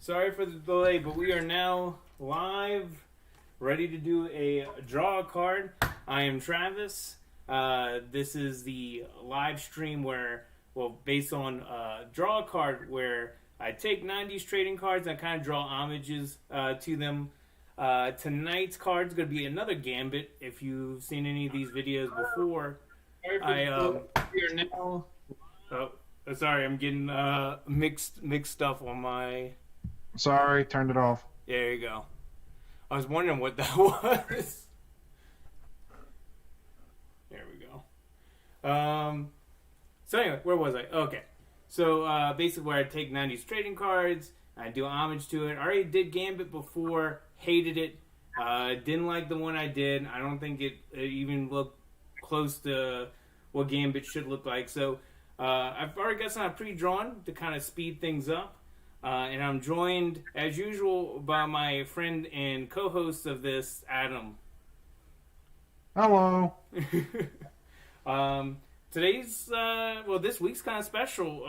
Sorry for the delay, but we are now live, ready to do a draw a card. I am Travis. This is the live stream where, based on draw a card, where I take 90s trading cards and I kind of draw homages to them. Tonight's card is going to be another Gambit. If you've seen any of these videos before, we are now. Oh, sorry, I'm getting mixed stuff on my. Sorry, turned it off. There you go. I was wondering what that was. There we go. So anyway, where was I? Okay. So basically where I take 90s trading cards, I do homage to it. I already did Gambit before, hated it. Didn't like the one I did. I don't think it even looked close to what Gambit should look like. So I've already got some pre-drawn to kind of speed things up. And I'm joined, as usual, by my friend and co-host of this, Adam. Hello. This week's kind of special,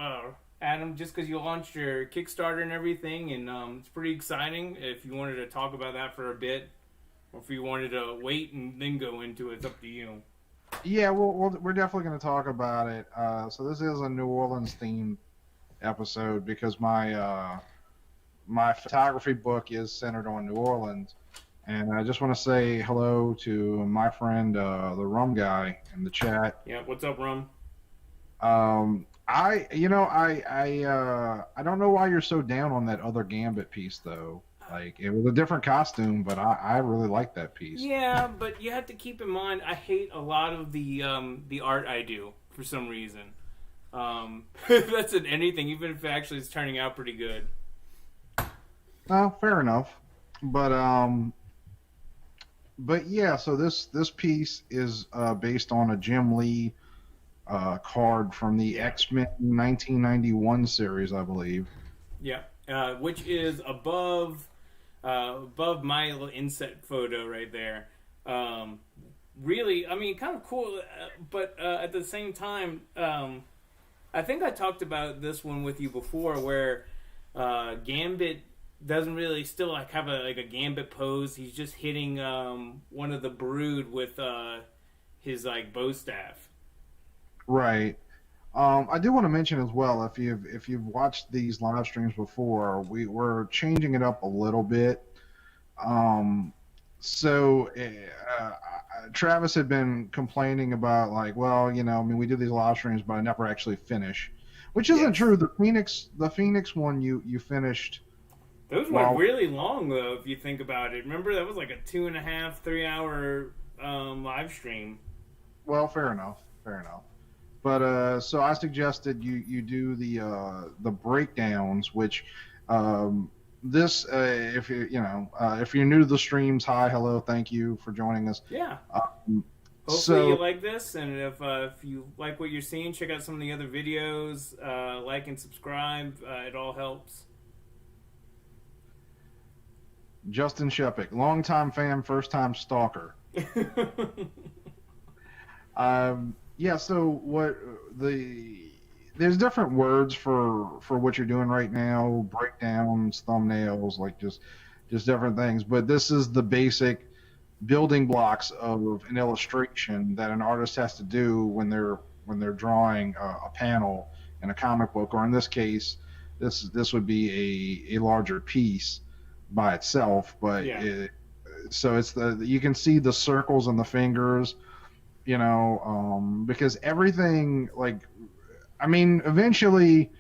Adam, just because you launched your Kickstarter and everything, and it's pretty exciting. If you wanted to talk about that for a bit, or if you wanted to wait and then go into it, it's up to you. Yeah, we're definitely going to talk about it. So this is a New Orleans themed episode because my photography book is centered on New Orleans, and I just want to say hello to my friend the Rum Guy in the chat. Yeah, what's up, Rum? I don't know why you're so down on that other Gambit piece though. Like, it was a different costume, but I really like that piece. Yeah, but you have to keep in mind I hate a lot of the art I do for some reason. That's in anything, even if it actually is turning out pretty good. Oh, fair enough. But yeah, so this piece is based on a Jim Lee card from the Xmen 1991 series, I believe. Yeah, which is above my little inset photo right there. Really, I mean, kind of cool, but at the same time, I think I talked about this one with you before, where Gambit doesn't really still have a Gambit pose. He's just hitting one of the Brood with his bow staff. Right. I do want to mention as well, if you've watched these live streams before, we're changing it up a little bit. Travis had been complaining about we do these live streams, but I never actually finish, which isn't true. The Phoenix one you finished. Those were really long though, if you think about it. Remember, that was like a 2.5, 3 hour live stream. Well, fair enough. But so I suggested you do the breakdowns, which if you're new to the streams, hi, hello, thank you for joining us. Yeah. Hopefully you like this, and if you like what you're seeing, check out some of the other videos. Like and subscribe. It all helps. Justin Shepik, longtime fan, first time stalker. Yeah, so there's different words for what you're doing right now, breakdowns, thumbnails, like just different things. But this is the basic building blocks of an illustration that an artist has to do when they're drawing a panel in a comic book, or in this case, this would be a larger piece by itself. But yeah. So it's you can see the circles and the fingers. Because everything, eventually,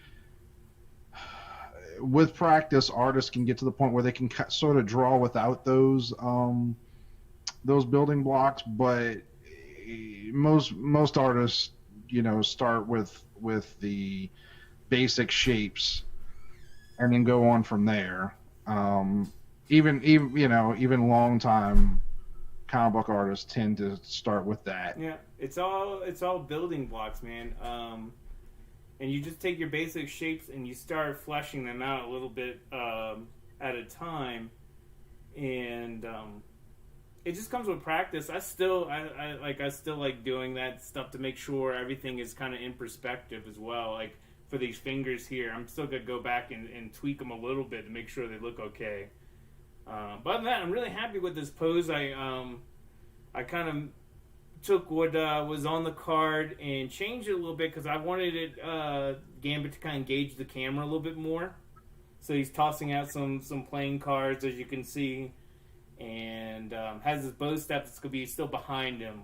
with practice, artists can get to the point where they can sort of draw without those building blocks. But most artists, start with the basic shapes and then go on from there. Even long time comic book artists tend to start with that. Yeah, it's all building blocks, man. And you just take your basic shapes and you start fleshing them out a little bit at a time, and it just comes with practice. I still like doing that stuff to make sure everything is kind of in perspective as well. Like for these fingers here. I'm still gonna go back and tweak them a little bit to make sure they look okay. But other than that, I'm really happy with this pose. I kind of took what was on the card and changed it a little bit because I wanted Gambit to kind of engage the camera a little bit more. So he's tossing out some playing cards, as you can see, and has his bow staff that's going to be still behind him.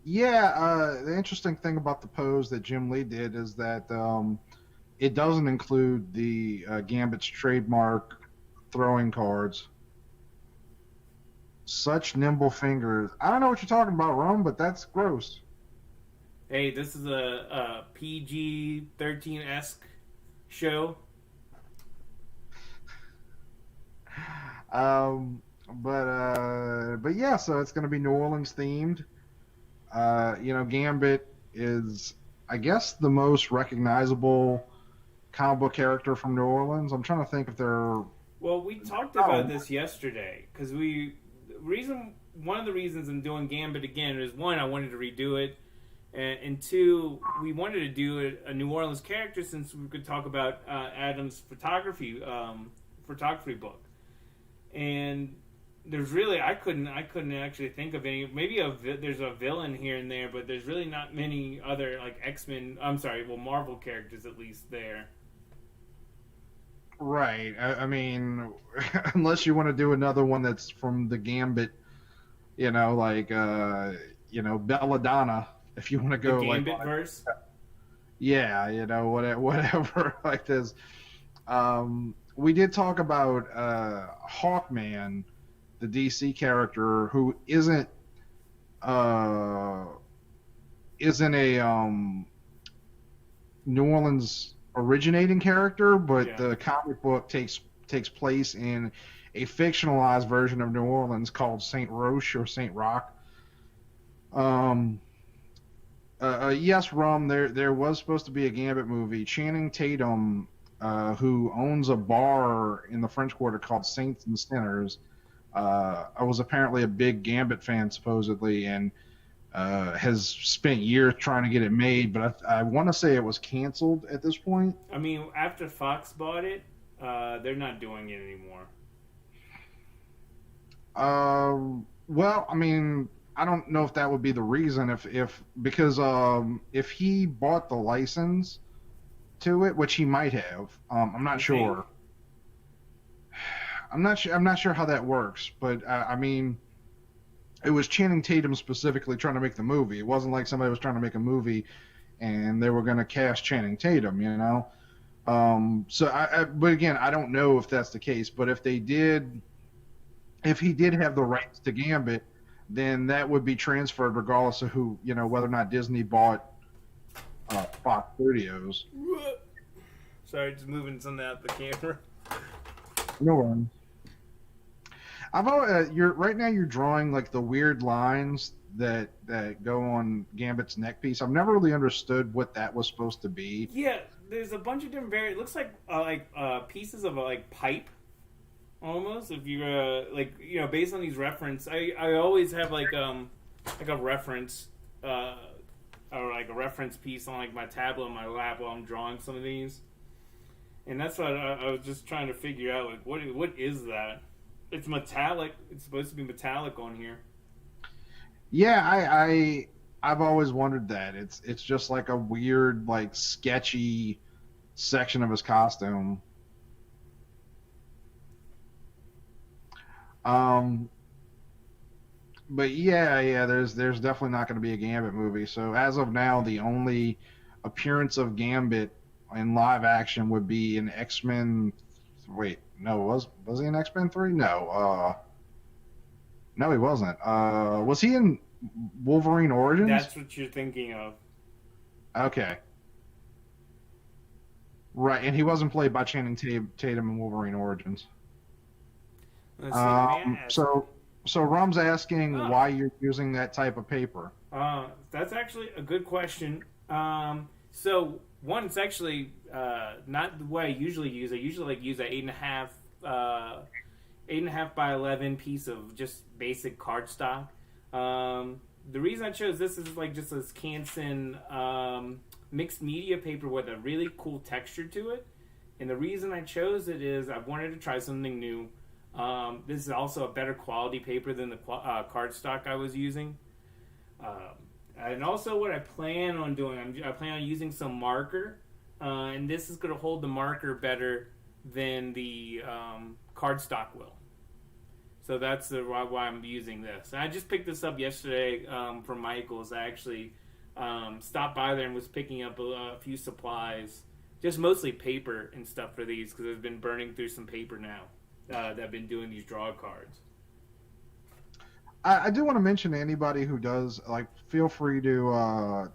Yeah, the interesting thing about the pose that Jim Lee did is that it doesn't include the Gambit's trademark throwing cards. Such nimble fingers. I don't know what you're talking about, Rome, but that's gross. Hey, this is a PG-13-esque show. But yeah, so it's going to be New Orleans themed. Gambit is, I guess, the most recognizable comic book character from New Orleans. I'm trying to think if they're. Well, we talked about this yesterday because one of the reasons I'm doing Gambit again is, one, I wanted to redo it, and two, we wanted to do a New Orleans character since we could talk about Adam's photography book, and there's really I couldn't actually think of any. Maybe there's a villain here and there, but there's really not many other like Xmen. I'm sorry, well, Marvel characters at least there. Right. I mean, unless you want to do another one that's from the Gambit, Belladonna, if you want to go the Gambit like verse. Yeah, whatever like this. We did talk about Hawkman, the DC character who isn't a New Orleans originating character, but the comic book takes place in a fictionalized version of New Orleans called Saint Roche or Saint Roch. Yes, Rum, there was supposed to be a Gambit movie. Channing Tatum, who owns a bar in the French Quarter called Saints and Sinners, I was apparently a big Gambit fan, supposedly, and has spent years trying to get it made, but I want to say it was canceled at this point. I mean, after Fox bought it, they're not doing it anymore. Well, I mean, I don't know if that would be the reason because if he bought the license to it, which he might have, I'm not sure. I'm not sure how that works, but I mean, it was Channing Tatum specifically trying to make the movie. It wasn't like somebody was trying to make a movie and they were going to cast Channing Tatum, but again, I don't know if that's the case, but if he did have the rights to Gambit, then that would be transferred regardless of who, whether or not Disney bought Fox Studios. Sorry, just moving something out the camera. No one. Right now you're drawing like the weird lines that go on Gambit's neck piece. I've never really understood what that was supposed to be. Yeah, there's a bunch of different it looks like pieces of pipe, almost. If you're based on these reference, I always have like a reference or like a reference piece on like my tablet on my lap while I'm drawing some of these, and that's what I was just trying to figure out. Like, what is that? It's metallic. It's supposed to be metallic on here. Yeah, I've always wondered that. It's just like a weird, like sketchy section of his costume. But yeah, there's definitely not going to be a Gambit movie. So as of now, the only appearance of Gambit in live action would be in Xmen. Wait, no, was he in X-Men 3? No, no, he wasn't. Was he in Wolverine Origins? That's what you're thinking of. Okay. Right, and he wasn't played by Channing Tatum in Wolverine Origins. Let's see, so Rum's asking why you're using that type of paper. That's actually a good question. So one, it's actually not the way I usually use. I usually use an 8.5 by 11 piece of just basic cardstock. The reason I chose this is just this Canson mixed media paper with a really cool texture to it. And the reason I chose it is I wanted to try something new. This is also a better quality paper than the cardstock I was using. And also, what I plan on doing, I plan on using some marker, and this is going to hold the marker better than the cardstock will. So that's why I'm using this. And I just picked this up yesterday from Michael's. I actually stopped by there and was picking up a few supplies, just mostly paper and stuff for these because I've been burning through some paper now that I've been doing these draw cards. I do want to mention to anybody who does, like, feel free to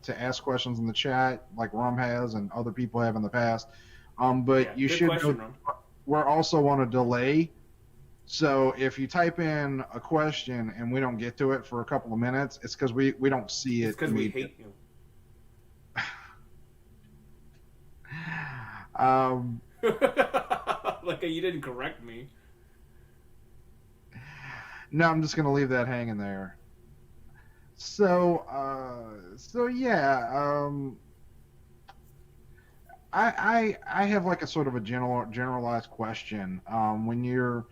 ask questions in the chat, like Rum has and other people have in the past. But Yeah, you good should question, know Rum. we're also on a delay. So if you type in a question and we don't get to it for a couple of minutes, it's because we don't see it. It's because we hate you. Like you didn't correct me. No, I'm just gonna leave that hanging there. So, yeah. I have like a sort of a generalized question. When you're,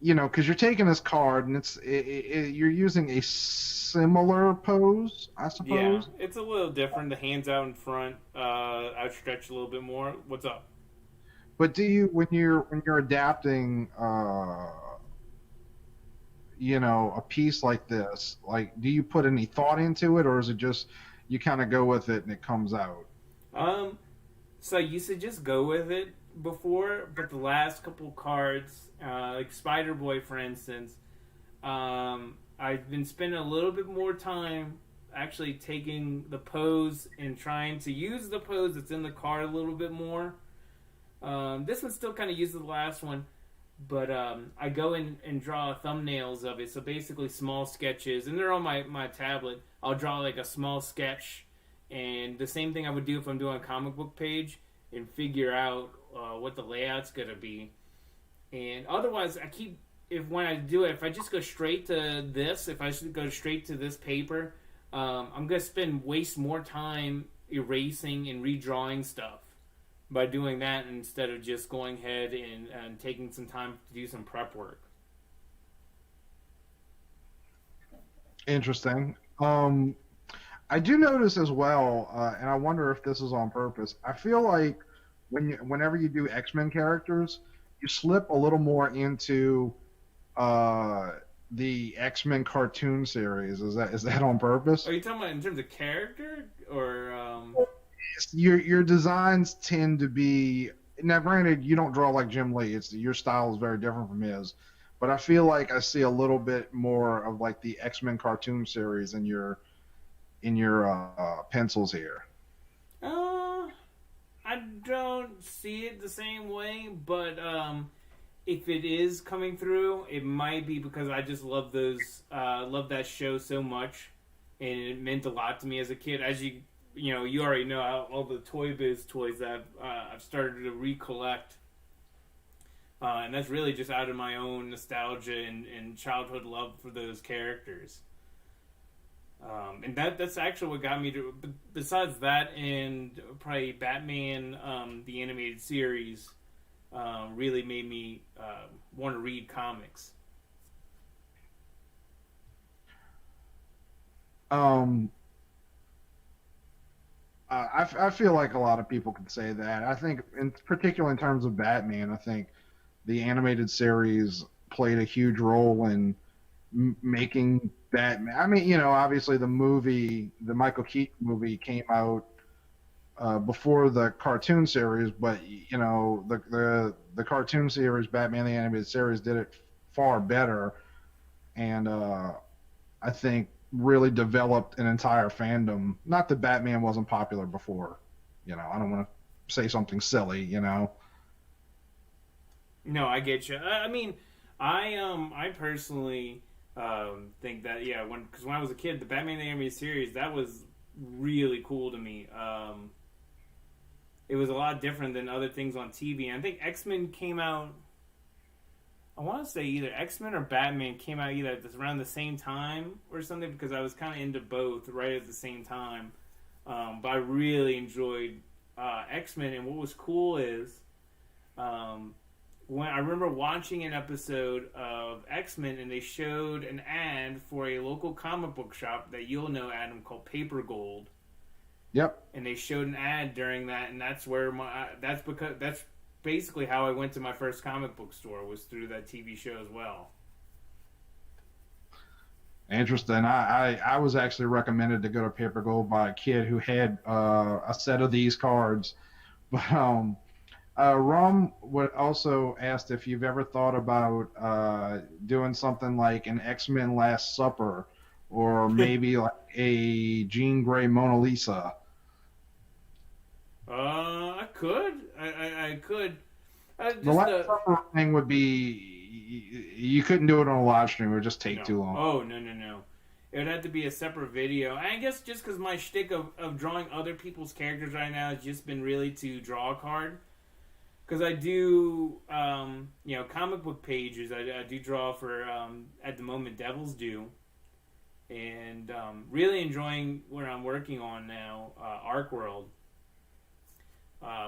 because you're taking this card and you're using a similar pose, I Yeah, suppose. it's a little different. The hands out in front, outstretched a little bit more. What's up? But do you, when you're adapting, a piece like this, like, do you put any thought into it, or is it just you kind of go with it and it comes out? So I used to just go with it before, but the last couple cards, like Spider Boy, for instance, I've been spending a little bit more time actually taking the pose and trying to use the pose that's in the card a little bit more. This one still kind of uses the last one, but I go in and draw thumbnails of it. So basically small sketches, and they're on my tablet. I'll draw like a small sketch, and the same thing I would do if I'm doing a comic book page, and figure out what the layout's going to be. And otherwise, when I do it, if I just go straight to this, if I should go straight to this paper, I'm going to waste more time erasing and redrawing stuff by doing that instead of just going ahead and taking some time to do some prep work. Interesting. I do notice as well, and I wonder if this is on purpose. I feel like whenever you do X-Men characters, you slip a little more into the X-Men cartoon series. Is that on purpose? Are you talking about in terms of character or? Your designs tend to be, now. Granted, you don't draw like Jim Lee. Your style is very different from his, but I feel like I see a little bit more of like the X-Men cartoon series in your pencils here. I don't see it the same way, but if it is coming through, it might be because I just love love that show so much, and it meant a lot to me as a kid. As you already know all the Toy Biz toys that I've started to recollect, and that's really just out of my own nostalgia and childhood love for those characters. And that's actually what got me to. Besides that, and probably Batman, the animated series, really made me want to read comics. I feel like a lot of people can say that. I think, in particular in terms of Batman, I think the animated series played a huge role in making Batman. I mean, obviously the Michael Keaton movie came out before the cartoon series, but the cartoon series, Batman the Animated Series, did it far better, and I think really developed an entire fandom. Not that Batman wasn't popular before, I don't want to say something silly, No, I get you. I mean, I personally think that because when I was a kid, the Batman the Animated Series, that was really cool to me. It was a lot different than other things on TV. And I think X-Men came out. I want to say either X-Men or Batman came out either around the same time or something, because I was kind of into both right at the same time. But I really enjoyed X-Men, and what was cool is when I remember watching an episode of X-Men, and they showed an ad for a local comic book shop that you'll know, Adam, called Paper Gold. Yep. And they showed an ad during that, and that's basically how I went to my first comic book store, was through that TV show as well. Interesting. I was actually recommended to go to Paper Gold by a kid who had a set of these cards. But Rum would also asked if you've ever thought about doing something like an X-Men Last Supper, or maybe like a Jean Grey Mona Lisa. I could. I could. The Last Supper thing would be, you couldn't do it on a live stream. It would just take too long. Oh, no. It would have to be a separate video. I guess just because my shtick of drawing other people's characters right now has just been really to draw a card. Because I do, comic book pages. I do draw for, at the moment, Devil's Due. And really enjoying what I'm working on now, Arc World.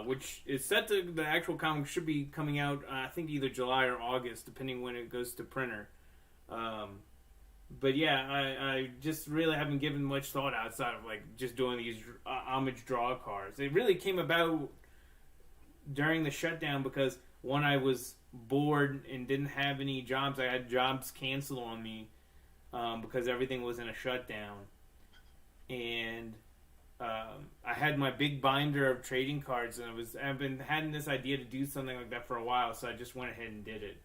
Which is set to, the actual comic should be coming out, I think either July or August, depending when it goes to printer. But yeah, I just really haven't given much thought outside of like just doing these homage draw cards. It really came about during the shutdown because when I was bored and didn't have any jobs, I had jobs canceled on me because everything was in a shutdown. And I had my big binder of trading cards, and I've been having this idea to do something like that for a while, so I just went ahead and did it.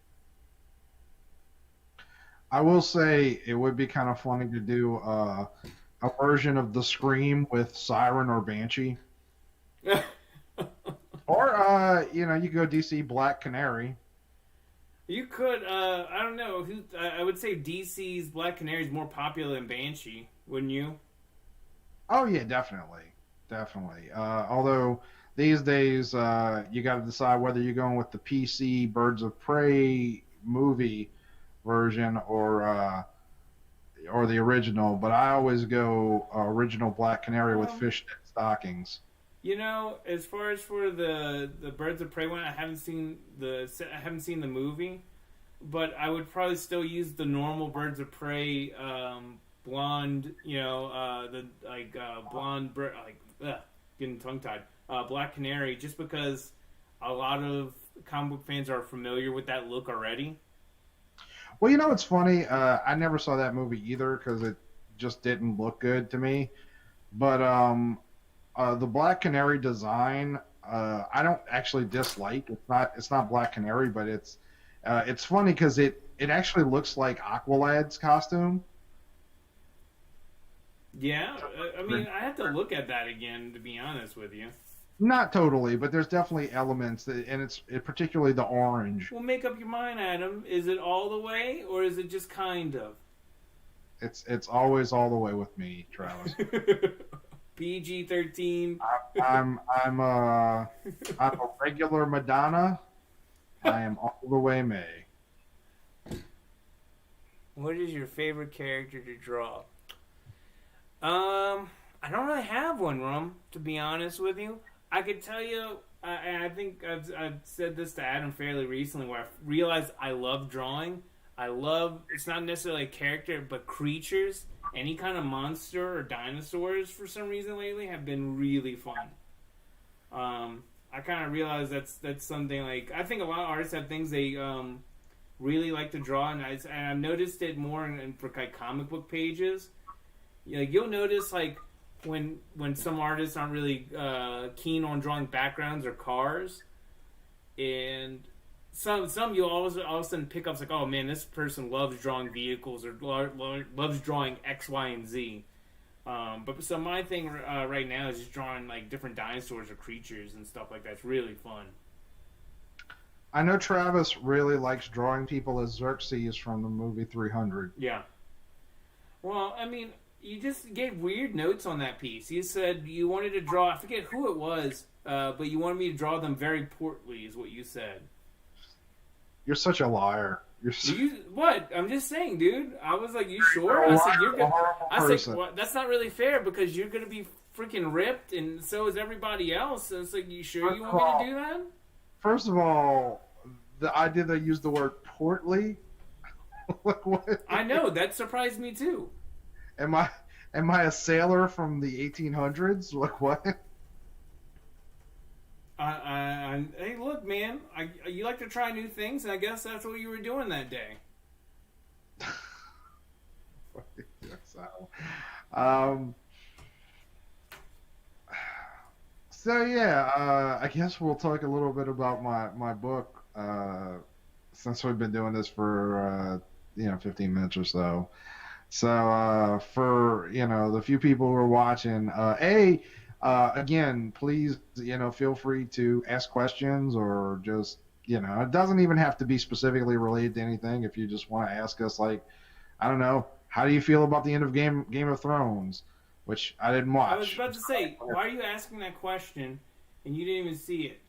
I will say it would be kind of funny to do a version of the Scream with Siren or Banshee. Or, you go DC Black Canary. You could, I don't know, I would say DC's Black Canary is more popular than Banshee, wouldn't you? Oh, yeah, definitely. Definitely. Although, these days, you got to decide whether you're going with the PC Birds of Prey movie version or the original. But I always go original Black Canary with fishnet stockings. As far as for the Birds of Prey one, I haven't seen the movie, but I would probably still use the normal Birds of Prey blonde, getting tongue tied, Black Canary, just because a lot of comic book fans are familiar with that look already. Well, it's funny. I never saw that movie either because it just didn't look good to me. But the Black Canary design, I don't actually dislike. It's not Black Canary, but it's funny because it actually looks like Aqualad's costume. Yeah, I mean, I have to look at that again, to be honest with you. Not totally, but there's definitely elements, and it's particularly the orange. Well, make up your mind, Adam. Is it all the way, or is it just kind of? It's always all the way with me, Travis. PG-13. I'm a regular Madonna. I am all the way May. What is your favorite character to draw? I don't really have one, Rum, to be honest with you. I could tell you, and I think I've said this to Adam fairly recently, where I realized I love drawing. It's not necessarily a character, but creatures. Any kind of monster or dinosaurs, for some reason lately, have been really fun. I kind of realized that's something like, I think a lot of artists have things they really like to draw, and I've noticed it more for like comic book pages. You'll notice like when some artists aren't really keen on drawing backgrounds or cars, and some you'll all of a sudden pick up like, oh man, this person loves drawing vehicles or loves drawing X, Y, and Z. But so my thing right now is just drawing like different dinosaurs or creatures and stuff like that. It's really fun. I know Travis really likes drawing people as Xerxes from the movie 300. Yeah. Well, I mean, you just gave weird notes on that piece. You said you wanted to draw, I forget who it was, but you wanted me to draw them very portly, is what you said. You're such a liar. What? I'm just saying, dude. I was like, you sure? I said, you're good. I said, well, that's not really fair because you're going to be freaking ripped, and so is everybody else. And it's like, you sure you First of want me all, to do that? first of all, the idea they use the word portly. Like, what? I know that surprised me too. Am I am I a sailor from the 1800s? Like what? Hey, look, man. You like to try new things, and I guess that's what you were doing that day. So, um, so yeah, I guess we'll talk a little bit about my book. Since we've been doing this for 15 minutes or so. So for the few people who are watching, again, please feel free to ask questions or just it doesn't even have to be specifically related to anything. If you just want to ask us, like, I don't know, how do you feel about the end of Game of Thrones, which I didn't I was watch. about to say, why are you asking that question, and you didn't even see it?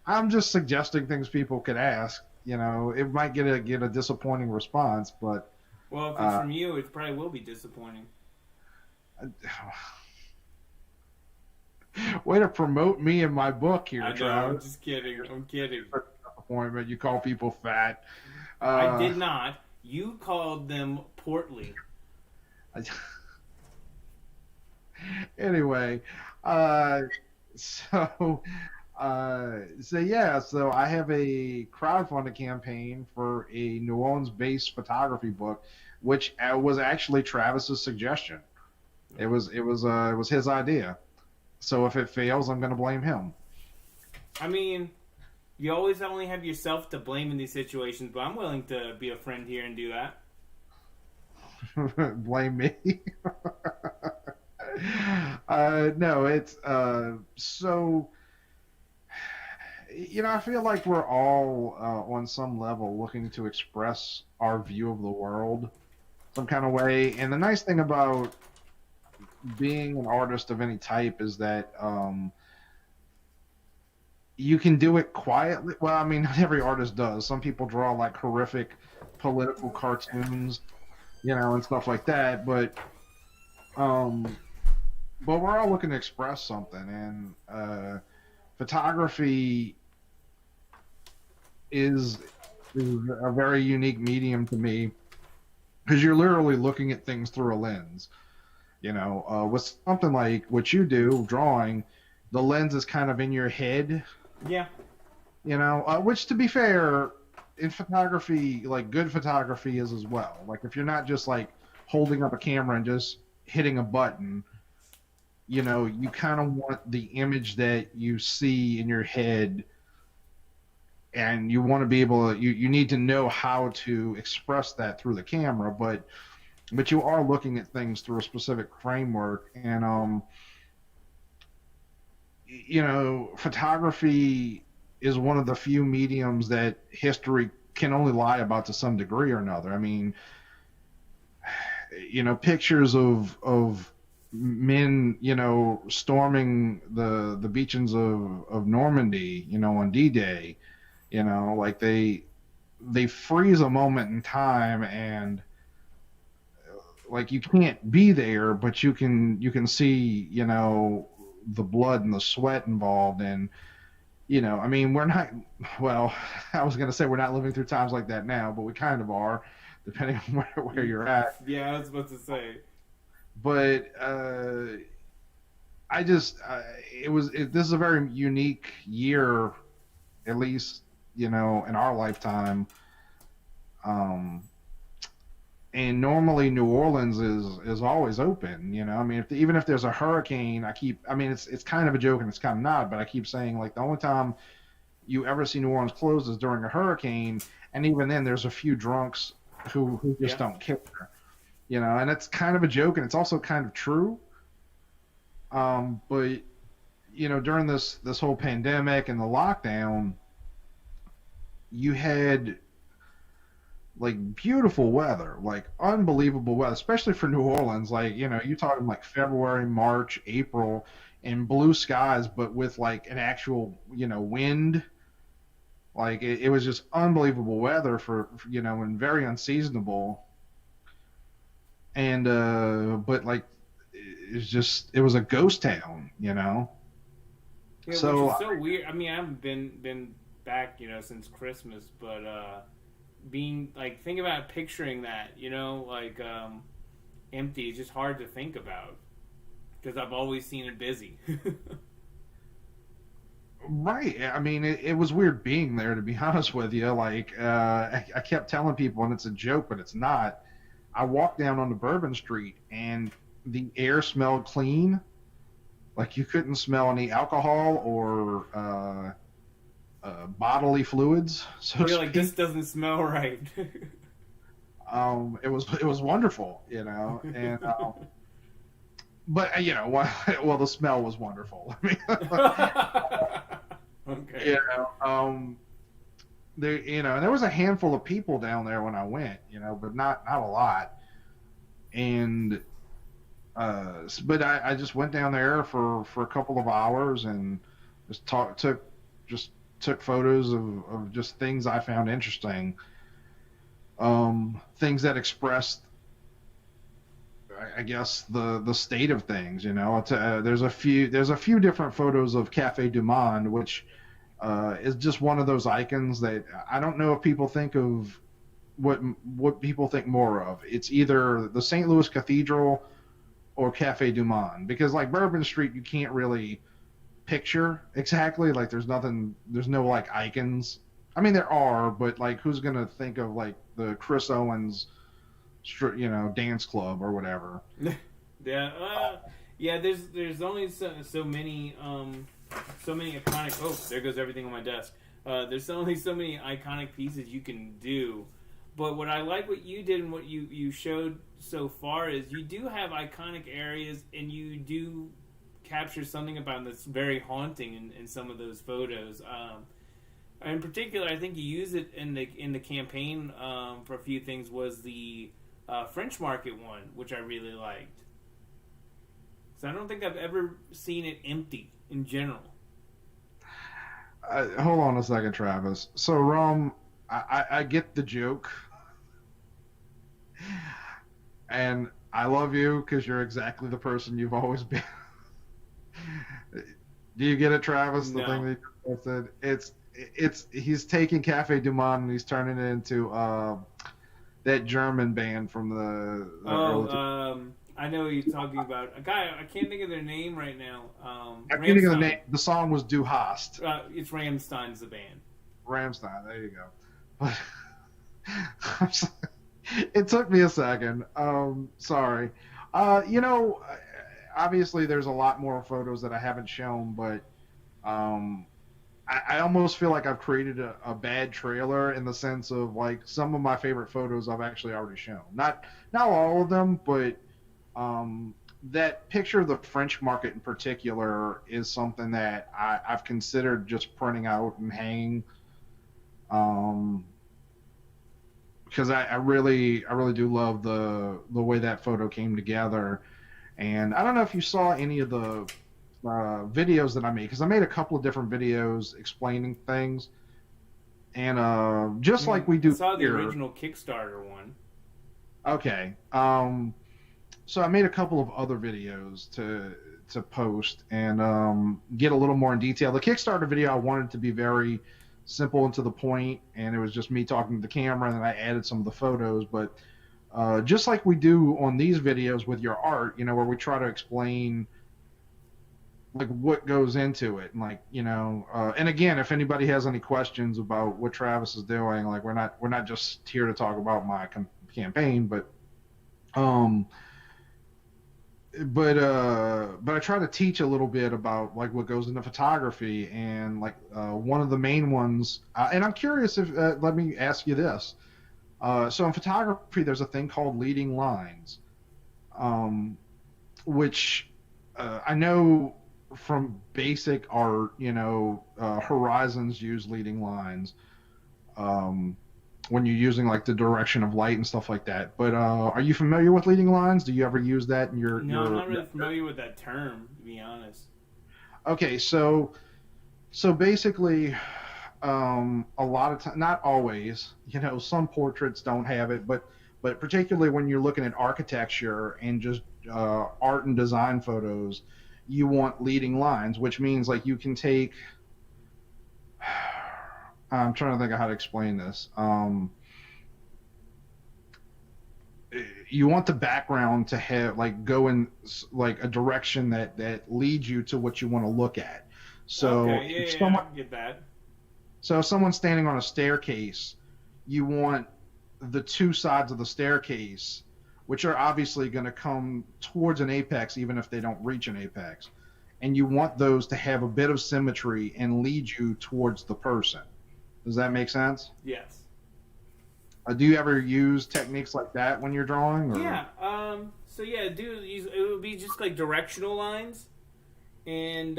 I'm just suggesting things people could ask. It might get a disappointing response, but Well, if it's uh, from you, it probably will be disappointing. way to promote me and my book here, I know. I'm Travis. just kidding. I'm kidding. Appointment. You call people fat. I Uh, did not. You called them portly. anyway, uh, so so I have a crowdfunding campaign for a New Orleans-based photography book, which was actually Travis's suggestion. It was his idea. So if it fails, I'm going to blame him. I mean, you always only have yourself to blame in these situations, but I'm willing to be a friend here and do that. Blame me. No, it's so. I feel like we're all on some level looking to express our view of the world some kind of way. And the nice thing about being an artist of any type is that you can do it quietly. Well, I mean, not every artist does. Some people draw like horrific political cartoons, and stuff like that. Um, but we're all looking to express something, and photography is is a very unique medium to me because you're literally looking at things through a lens. With something like what you do, drawing, the lens is kind of in your head. Yeah. Which to be fair, in photography, like good photography is as well. Like if you're not just like holding up a camera and just hitting a button, you kind of want the image that you see in your head, and you want to be able to, you need to know how to express that through the camera, but you are looking at things through a specific framework. And photography is one of the few mediums that history can only lie about to some degree or another. I mean, pictures of men, storming the beaches of Normandy, on D-Day, like they freeze a moment in time, and like you can't be there, but you can see, the blood and the sweat involved. And I mean, we're not, well, I was going to say we're not living through times like that now, but we kind of are, depending on where you're at. Yeah, I was about to say. But I just, this is a very unique year, at least, in our lifetime. Um, and normally New Orleans is always open. I mean, even if there's a hurricane, I mean, it's kind of a joke and it's kind of not, but I keep saying, like, the only time you ever see New Orleans closed is during a hurricane, and even then there's a few drunks who just Yeah. don't care. And it's kind of a joke, and it's also kind of true. But during this whole pandemic and the lockdown, you had like beautiful weather, like unbelievable weather, especially for New Orleans. Like, you're talking like February, March, April, and blue skies, but with like an actual, wind. Like it was just unbelievable weather and very unseasonable. And but like it was a ghost town, you know. Yeah, which So is so weird. I mean, I haven't been back, since Christmas, but being like, think about picturing that, like empty. It's just hard to think about because I've always seen it busy. right, I mean, it was weird being there, to be honest with you. Like, I kept telling people, and it's a joke, but it's not. I walked down onto Bourbon Street, and the air smelled clean. Like you couldn't smell any alcohol or bodily fluids, so to You're like, this speak. doesn't smell right. It was wonderful, and but well, the smell was wonderful. I mean, Okay. there, and there was a handful of people down there when I went, but not a lot. And but I just went down there for a couple of hours and just took photos of just things I found interesting, things that expressed, I guess, the state of things. There's a few different photos of Cafe du Monde, which is just one of those icons that I don't know if people think of what people think more of. It's either the St. Louis Cathedral or Cafe du Monde, because like Bourbon Street, you can't really picture exactly. Like there's no like icons. I mean, there are, but like who's gonna think of like the Chris Owens, dance club or whatever? Yeah, yeah. There's only so many iconic. Oh, there goes everything on my desk. There's only so many iconic pieces you can do. But what I like what you did and what you showed so far is you do have iconic areas and you do capture something about them that's very haunting in some of those photos. In particular, I think you use it in the campaign for a few things. Was the French Market one, which I really liked. So I don't think I've ever seen it empty in general. Hold on a second, Travis. So, I get the joke, and I love you because you're exactly the person you've always been. Do you get it, Travis? The No. thing that you said, he's taking Cafe Du Monde and he's turning it into that German band from the early. I know what you're talking about. A guy, I can't think of their name right now. I can't think of the name. The song was Du Hast. It's Rammstein's the band. Rammstein. There you go. But it took me a second. Sorry. Obviously there's a lot more photos that I haven't shown, but I almost feel like I've created a bad trailer in the sense of like some of my favorite photos I've actually already shown. Not all of them, but that picture of the French Market in particular is something that I've considered just printing out and hanging, because I really do love the way that photo came together. And I don't know if you saw any of the videos that I made, because I made a couple of different videos explaining things, and just like we do I saw the here, original Kickstarter one. Okay. So I made a couple of other videos to post and get a little more in detail. The Kickstarter video I wanted to be very simple and to the point, and it was just me talking to the camera, and then I added some of the photos. But just like we do on these videos with your art, where we try to explain like what goes into it, and like and again, if anybody has any questions about what Travis is doing, like we're not just here to talk about my campaign, but I try to teach a little bit about like what goes into photography, and like one of the main ones, and I'm curious if let me ask you this. So in photography, there's a thing called leading lines, which I know from basic art, horizons use leading lines when you're using like the direction of light and stuff like that. But are you familiar with leading lines? Do you ever use that in your? No, I'm not really familiar with that term, to be honest. Okay, so basically, a lot of time, not always, some portraits don't have it, but particularly when you're looking at architecture and just art and design photos, you want leading lines, which means like you can take. I'm trying to think of how to explain this. You want the background to have like go in like a direction that leads you to what you want to look at. So Okay, if yeah, someone I get that. so if someone's standing on a staircase, you want the two sides of the staircase, which are obviously going to come towards an apex even if they don't reach an apex, and you want those to have a bit of symmetry and lead you towards the person. Does that make sense? Yes. Do you ever use techniques like that when you're drawing, or? Yeah. So yeah, it would be just like directional lines, and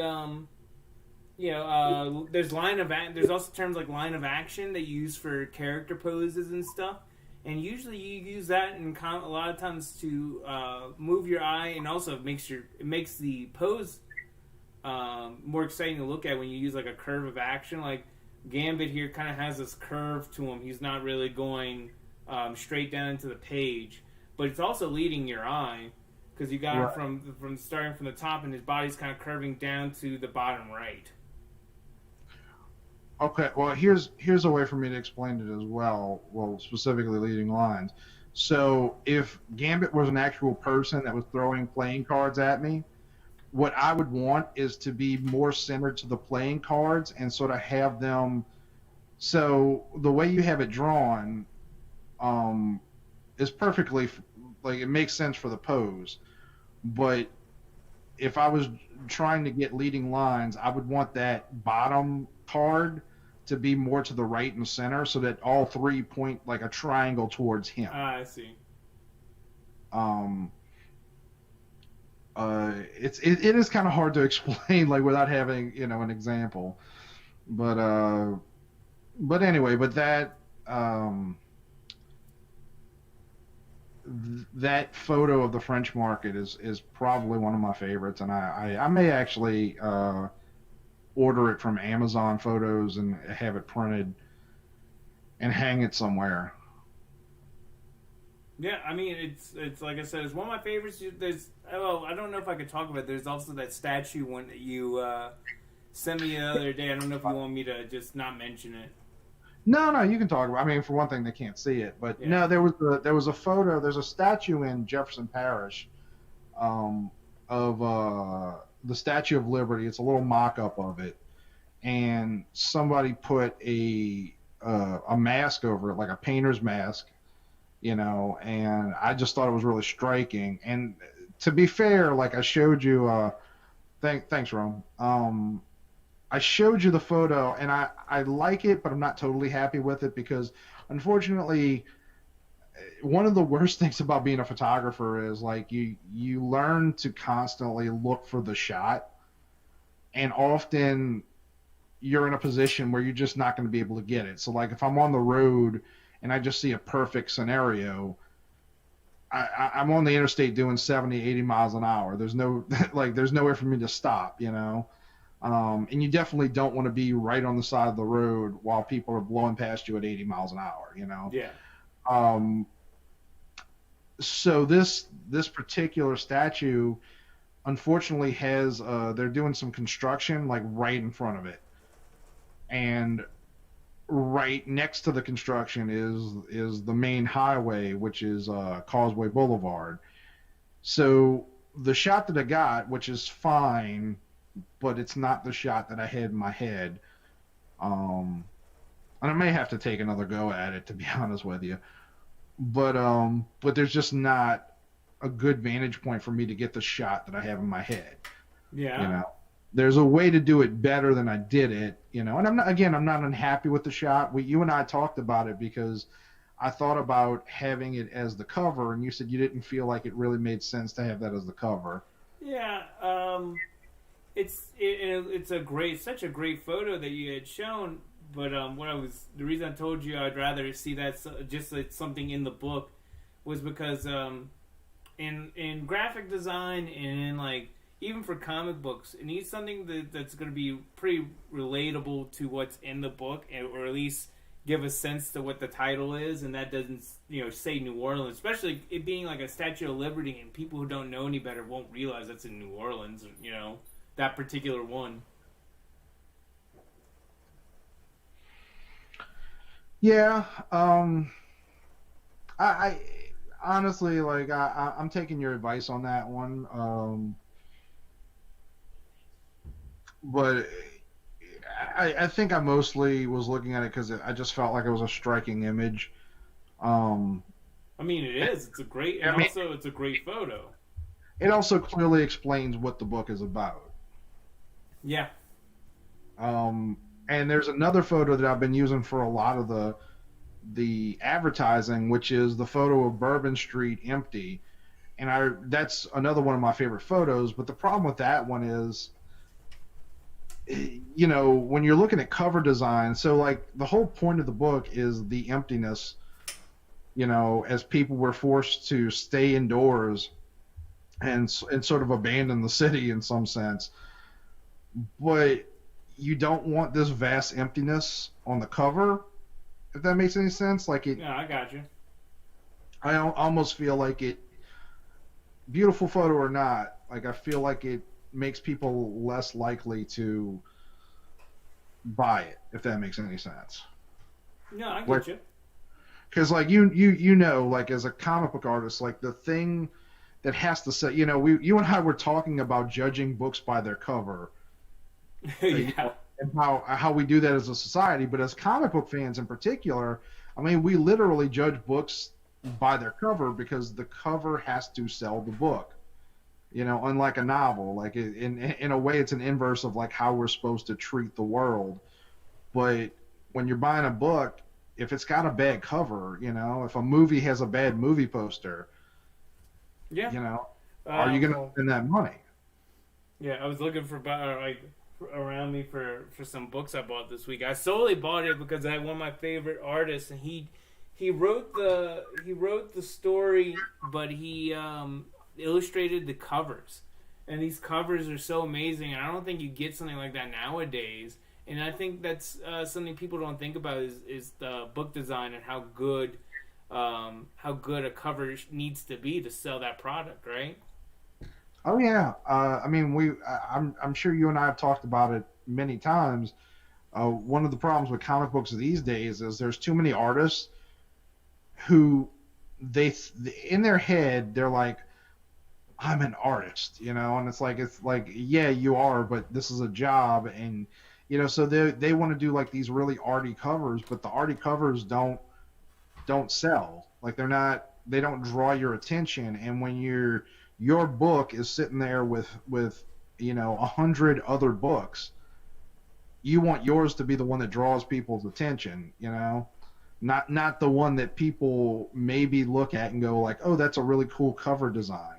there's also terms like line of action that you use for character poses and stuff, and usually you use that a lot of times to move your eye, and also it makes the pose more exciting to look at when you use like a curve of action. Like Gambit here kind of has this curve to him. He's not really going straight down into the page, but it's also leading your eye because you got Right. him from starting from the top, and his body's kind of curving down to the bottom right. Okay, well, here's a way for me to explain it as well. Well, specifically leading lines. So if Gambit was an actual person that was throwing playing cards at me, what I would want is to be more centered to the playing cards and sort of have them. So the way you have it drawn, um, is perfectly like it makes sense for the pose. But if I was trying to get leading lines, I would want that bottom card to be more to the right and center so that all three point like a triangle towards him. I see. Um, it is kind of hard to explain like without having an example, but anyway, but that photo of the French market is probably one of my favorites, and I may actually order it from Amazon Photos and have it printed and hang it somewhere. Yeah, I mean it's like I said, it's one of my favorites. I don't know if I could talk about it. There's also that statue one that you sent me the other day. I don't know if you want me to just not mention it. No, you can talk about. I mean, for one thing, they can't see it, but Yeah. no, there was a photo. There's a statue in Jefferson Parish, of the Statue of Liberty. It's a little mock-up of it, and somebody put a mask over it, like a painter's mask, and I just thought it was really striking. And to be fair, like I showed you, thanks, Rome. I showed you the photo, and I like it, but I'm not totally happy with it because, unfortunately, one of the worst things about being a photographer is like you learn to constantly look for the shot, and often you're in a position where you're just not going to be able to get it. So like if I'm on the road and I just see a perfect scenario, I'm on the interstate doing 70, 80 miles an hour. There's no there's nowhere for me to stop. And you definitely don't want to be right on the side of the road while people are blowing past you at 80 miles an hour. Yeah. Um, so this particular statue, unfortunately, has they're doing some construction like right in front of it, and right next to the construction is the main highway, which is Causeway Boulevard. So the shot that I got, which is fine, but it's not the shot that I had in my head. And I may have to take another go at it, to be honest with you. But there's just not a good vantage point for me to get the shot that I have in my head. Yeah. There's a way to do it better than I did it. And I'm not unhappy with the shot. You and I talked about it because I thought about having it as the cover, and you said you didn't feel like it really made sense to have that as the cover. Yeah. It's such a great photo that you had shown. But the reason I told you I'd rather see that just like something in the book was because in graphic design and in like even for comic books, it needs something that's going to be pretty relatable to what's in the book, or at least give a sense to what the title is, and that doesn't say New Orleans, especially it being like a Statue of Liberty, and people who don't know any better won't realize that's in New Orleans. That particular one. Yeah. I honestly, like, I'm taking your advice on that one. But I think I mostly was looking at it because I just felt like it was a striking image. Um, I mean, it is. It's a great, and I mean, also it's a great photo. it also clearly explains what the book is about. Yeah. Um, and there's another photo that I've been using for a lot of the advertising, which is the photo of Bourbon Street empty. And that's another one of my favorite photos. But the problem with that one is, when you're looking at cover design, so like the whole point of the book is the emptiness, as people were forced to stay indoors and sort of abandon the city in some sense. But you don't want this vast emptiness on the cover, if that makes any sense. Like it, Yeah, I got you. I almost feel like it, beautiful photo or not, like I feel like it makes people less likely to buy it, if that makes any sense. No, I Like, get you. because like like as a comic book artist, like the thing that has to say, you and I were talking about judging books by their cover, Yeah. and how we do that as a society, but as comic book fans in particular, I mean, we literally judge books by their cover because the cover has to sell the book. Unlike a novel, like in a way, it's an inverse of like how we're supposed to treat the world. But when you're buying a book, if it's got a bad cover, if a movie has a bad movie poster, Yeah. are you going to Well, spend that money? yeah, I was looking for around me for some books I bought this week. I solely bought it because I had one of my favorite artists, and he wrote the story, but he illustrated the covers, and these covers are so amazing. And I don't think you get something like that nowadays. And I think that's something people don't think about is the book design and how good a cover needs to be to sell that product, right? Oh yeah, I mean, I'm sure you and I have talked about it many times. One of the problems with comic books these days is there's too many artists who they in their head they're like, I'm an artist, and it's like yeah, you are, but this is a job, and so they want to do like these really arty covers, but the arty covers don't sell. Like they don't draw your attention, and when your book is sitting there with 100 other books, you want yours to be the one that draws people's attention, not the one that people maybe look at and go like, oh, that's a really cool cover design.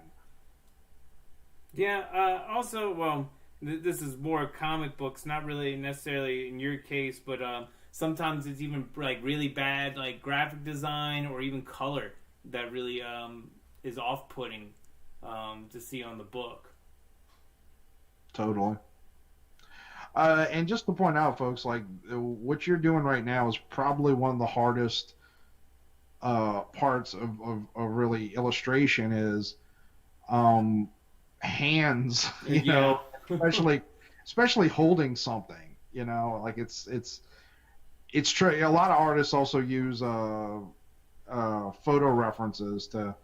Yeah. Also, well, this is more comic books, not really necessarily in your case, but sometimes it's even like really bad, like graphic design or even color that really is off-putting to see on the book. Totally. And just to point out, folks, like what you're doing right now is probably one of the hardest parts of really illustration is um, hands, Yeah. especially holding something, like it's true. A lot of artists also use photo references to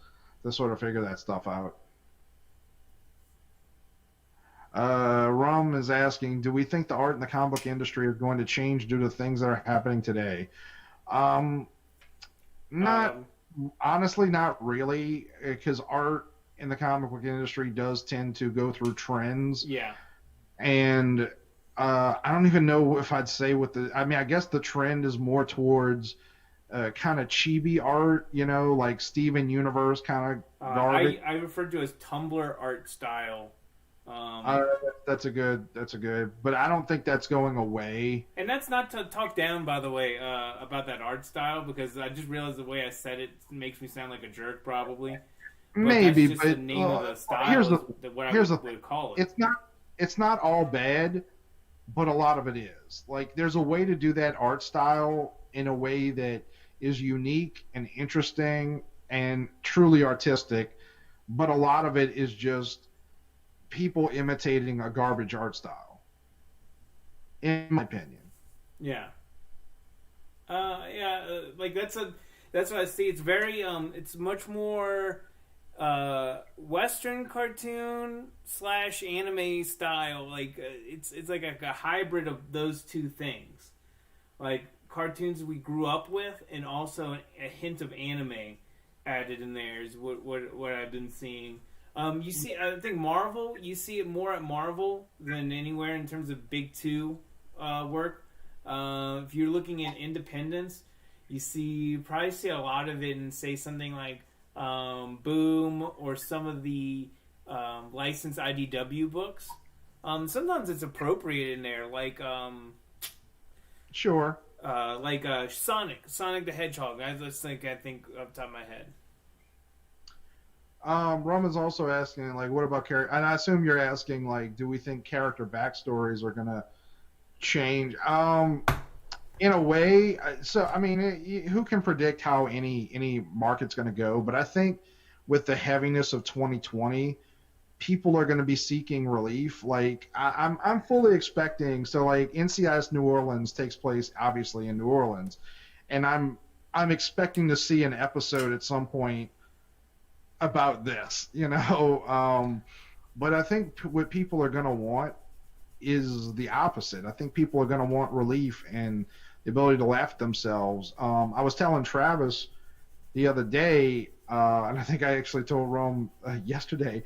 sort of figure that stuff out. Rum is asking, do we think the art in the comic book industry is going to change due to things that are happening today? Um, Not um, honestly, not really, because art in the comic book industry does tend to go through trends, yeah. and I don't even know if I'd say what the. I mean, I guess the trend is more towards kind of chibi art, like Steven Universe kind of garbage. I refer to as Tumblr art style. Uh, that's a good, but I don't think that's going away. And that's not to talk down, by the way, about that art style, because I just realized the way I said it makes me sound like a jerk, probably. But that's Maybe, just but the name of the style, here's is the what I here's the would call it. it's not all bad, but a lot of it is. Like there's a way to do that art style in a way that is unique and interesting and truly artistic, but a lot of it is just people imitating a garbage art style, in my opinion. Yeah. Yeah, like that's what I see. It's very it's much more Western cartoon slash anime style. Like it's like a hybrid of those two things. Like cartoons we grew up with, and also a hint of anime added in there is what I've been seeing. You see, I think Marvel. You see it more at Marvel than anywhere in terms of big two work. If you're looking at independence, you probably see a lot of it in say something like Boom or some of the licensed IDW books. Sometimes it's appropriate in there, Sure. Sonic the Hedgehog. I think off the top of my head. Roman's also asking, like, what about character? And I assume you're asking, like, do we think character backstories are gonna change? In a way, so I mean, who can predict how any market's gonna go? But I think with the heaviness of 2020, people are going to be seeking relief. Like I'm fully expecting. So like NCIS New Orleans takes place obviously in New Orleans, and I'm expecting to see an episode at some point about this. But I think what people are going to want is the opposite. I think people are going to want relief and the ability to laugh at themselves. I was telling Travis the other day, and I think I actually told Rome yesterday.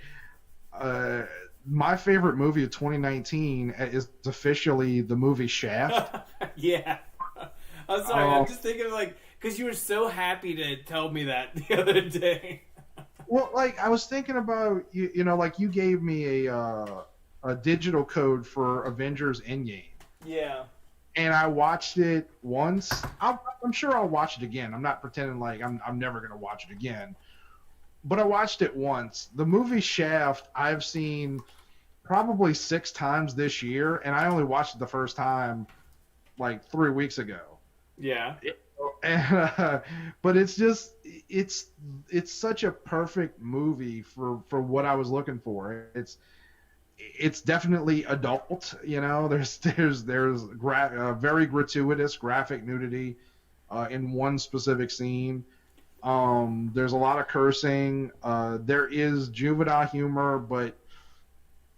My favorite movie of 2019 is officially the movie Shaft. Yeah. I'm sorry. I'm just thinking because you were so happy to tell me that the other day. Well, like I was thinking about like you gave me a digital code for Avengers Endgame. Yeah. And I watched it once. I'm sure I'll watch it again. I'm not pretending like I'm never gonna watch it again. But I watched it once. The movie Shaft I've seen probably 6 times this year, and I only watched it the first time like 3 weeks ago. Yeah. But it's such a perfect movie for what I was looking for. It's definitely adult. There's very gratuitous graphic nudity in one specific scene. There's a lot of cursing. There is juvenile humor, but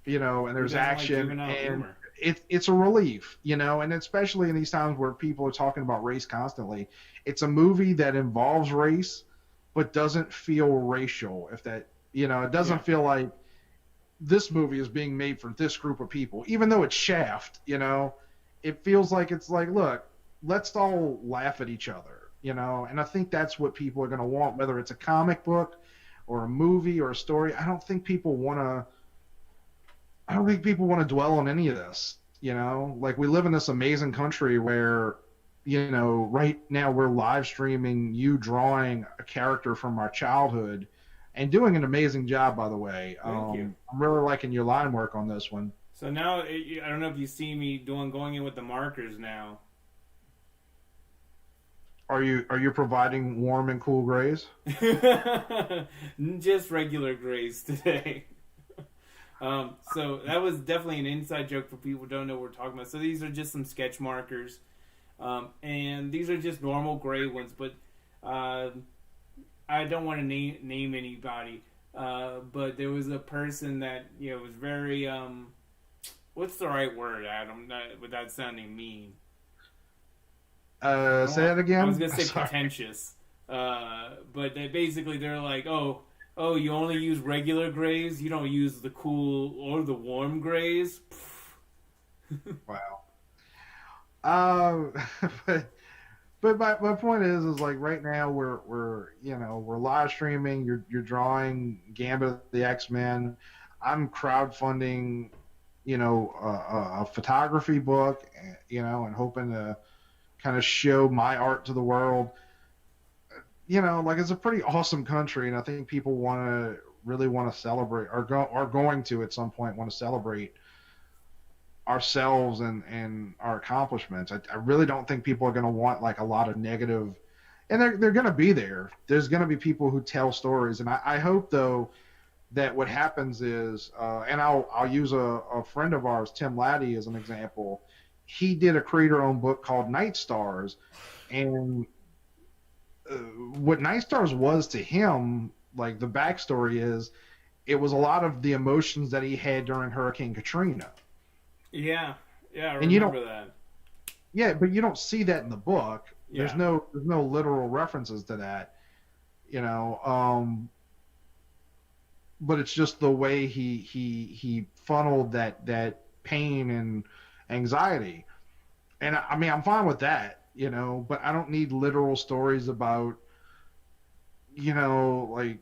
and there's action, and it's a relief, and especially in these times where people are talking about race constantly. It's a movie that involves race, but doesn't feel racial. If that, it doesn't feel like this movie is being made for this group of people, even though it's Shaft. It feels like it's like, look, let's all laugh at each other. And I think that's what people are going to want, whether it's a comic book or a movie or a story. I don't think people want to dwell on any of this. Like we live in this amazing country where, right now we're live streaming you drawing a character from our childhood and doing an amazing job, by the way. Thank you. I'm really liking your line work on this one. So now, I don't know if you see me going in with the markers now. Are you providing warm and cool grays? Just regular grays today. So that was definitely an inside joke for people who don't know what we're talking about. So these are just some sketch markers. And these are just normal gray ones, but I don't want to name anybody. But there was a person that, was very, what's the right word, Adam, without sounding mean? Say that again? I was going to say pretentious. But they're like, oh, you only use regular grays? You don't use the cool or the warm grays? Wow. But my point is like right now we're live streaming. You're drawing Gambit the Xmen. I'm crowdfunding, a photography book, and hoping to kind of show my art to the world. Like it's a pretty awesome country, and I think people really want to celebrate, are going to at some point want to celebrate ourselves and our accomplishments. I really don't think people are going to want like a lot of negative, and they're going to be there. There's going to be people who tell stories, and I hope though that what happens is, and I'll use a friend of ours, Tim Laddie, as an example. He did a creator-owned book called Night Stars, and what Night Stars was to him, like the backstory is, it was a lot of the emotions that he had during Hurricane Katrina. Yeah, yeah, I And you don't, remember that. yeah, but you don't see that in the book. Yeah. There's no literal references to that, you know. But it's just the way he funneled that pain and anxiety. And I mean, I'm fine with that, you know, but I don't need literal stories about, you know, like,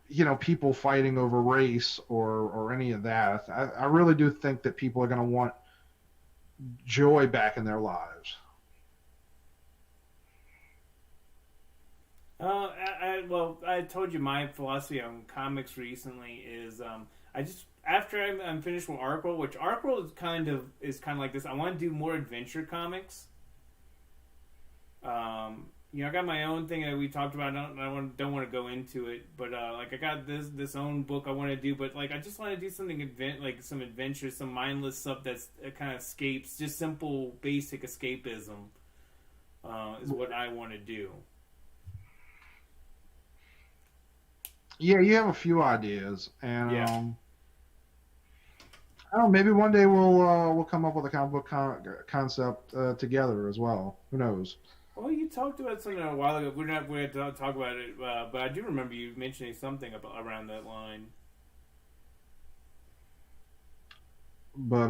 you know, people fighting over race or any of that. I really do think that people are going to want joy back in their lives. Well, I told you my philosophy on comics recently is I just after I'm finished with Arc World, which Arc World is kind of like this. I want to do more adventure comics. You know, I got my own thing that we talked about. Don't want to go into it, but like I got this own book I want to do, but like I just want to do something like some adventure, some mindless stuff that's kind of escapes, just simple, basic escapism is what I want to do. Yeah, you have a few ideas, and Yeah. I don't know, maybe one day we'll come up with a comic book concept together as well. Who knows? Well, you talked about something a while ago. We're not going to talk about it, but I do remember you mentioning something around that line. But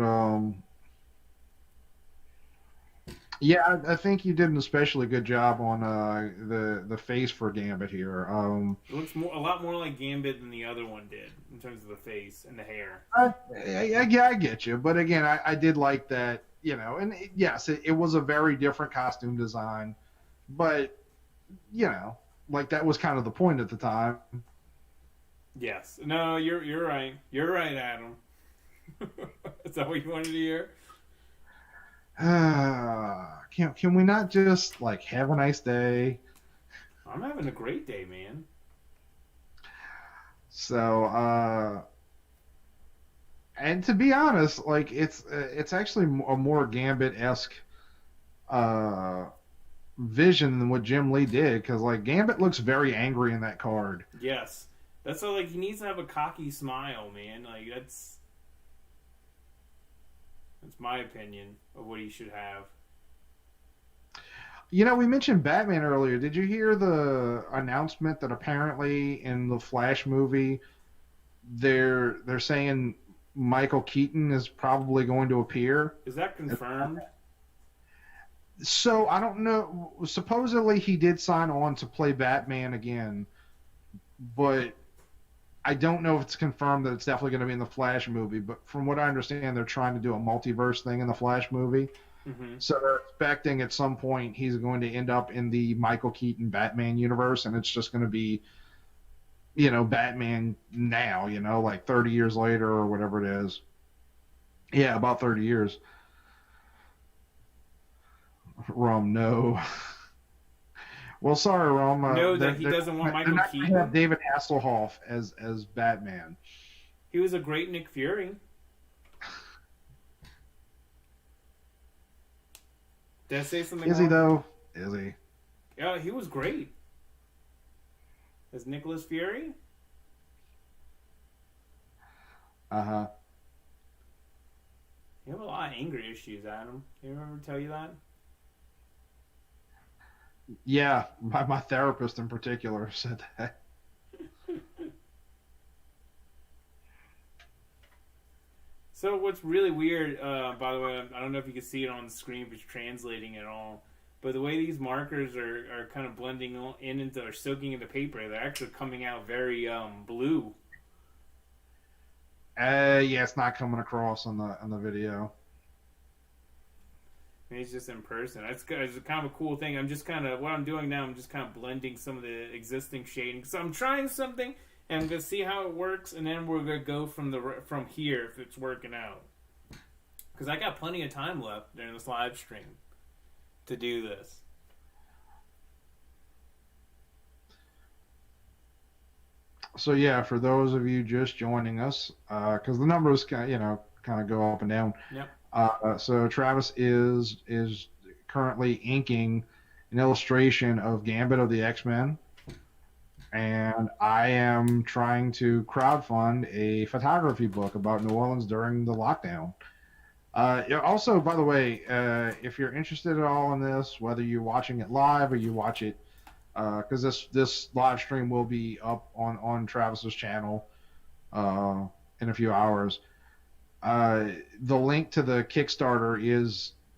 yeah, I think you did an especially good job on the face for Gambit here. It looks a lot more like Gambit than the other one did in terms of the face and the hair. Yeah, I get you, but again, I did like that, you know, and yes, it was a very different costume design, but you know, like that was kind of the point at the time. Yes. No, you're right. You're right, Adam. Is that what you wanted to hear? Can we not just like have a nice day? I'm having a great day, man. So, and to be honest, like it's actually a more Gambit-esque uh, vision than what Jim Lee did, because like Gambit looks very angry in that card. Yes. That's all, like, he needs to have a cocky smile, man. Like, that's my opinion of what he should have. You know, we mentioned Batman earlier. Did you hear the announcement that apparently in the Flash movie they're saying Michael Keaton is probably going to appear? Is that confirmed? So I don't know. Supposedly he did sign on to play Batman again, but I don't know if it's confirmed that it's definitely going to be in the Flash movie. But from what I understand, they're trying to do a multiverse thing in the Flash movie. Mm-hmm. So they're expecting at some point he's going to end up in the Michael Keaton Batman universe, and it's just going to be, you know, Batman now, you know, like 30 years later or whatever it is. Yeah, about 30 years. No. Well, sorry, Rom. No, that he doesn't want Michael not Keaton. Have David Hasselhoff as Batman. He was a great Nick Fury. Did I say something? Is he though? Is he? Yeah, he was great. As Nicholas Fury. Uh-huh. You have a lot of anger issues, Adam. Can you ever tell you that? Yeah, my therapist in particular said that. So what's really weird, by the way, I don't know if you can see it on the screen if it's translating at all, but the way these markers are kind of blending in into or soaking into paper, they're actually coming out very blue. Yeah, it's not coming across on the video. Maybe it's just in person. It's kind of a cool thing. I'm just kind of what I'm doing now. I'm just kind of blending some of the existing shading. So I'm trying something, and I'm gonna see how it works, and then we're gonna go from here if it's working out. because I got plenty of time left during this live stream to do this. So yeah, for those of you just joining us, because the numbers kind of go up and down. Yep. So Travis is currently inking an illustration of Gambit of the Xmen, and I am trying to crowdfund a photography book about New Orleans during the lockdown. Also, by the way, if you're interested at all in this, whether you're watching it live or you watch it, because this live stream will be up on Travis's channel in a few hours. The link to the Kickstarter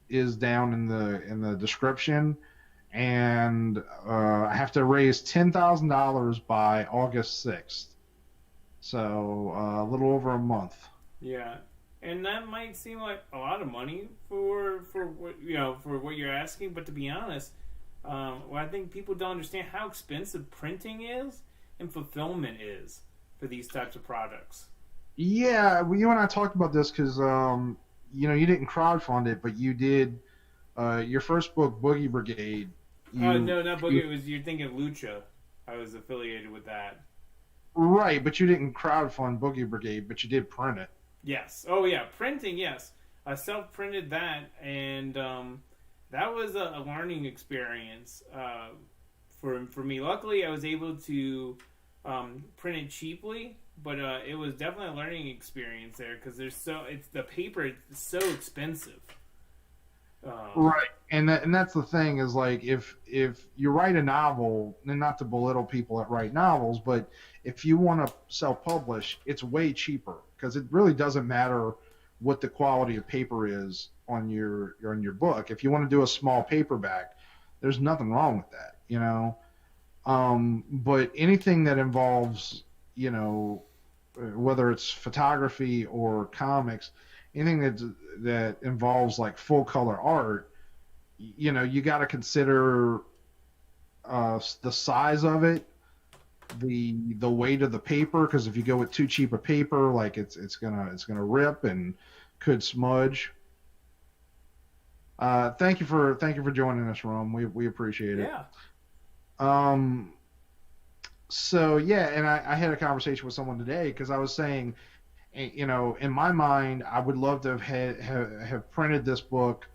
is down in the description, and I have to raise $10,000 by August 6th, so a little over a month. Yeah, and that might seem like a lot of money for what you're asking, but to be honest, I think people don't understand how expensive printing is and fulfillment is for these types of products. Yeah, well, you and I talked about this because you didn't crowdfund it, but you did your first book, Boogie Brigade. No, not Boogie. You're thinking of Lucha. I was affiliated with that. Right, but you didn't crowdfund Boogie Brigade, but you did print it. Yes. Oh yeah, printing. Yes, I self-printed that, and that was a learning experience for me. Luckily, I was able to print it cheaply, but it was definitely a learning experience there because the paper is so expensive. Right, and that's the thing is like if you write a novel, and not to belittle people that write novels, but if you want to self-publish, it's way cheaper because it really doesn't matter what the quality of paper is on your book. If you want to do a small paperback, there's nothing wrong with that, But anything that involves, whether it's photography or comics, anything that involves like full color art, you got to consider the size of it, the weight of the paper, because if you go with too cheap a paper, like it's gonna rip and could smudge. Thank you for joining us, Rom. We appreciate it. Yeah. So yeah, and I had a conversation with someone today because I was saying, in my mind, I would love to have printed this book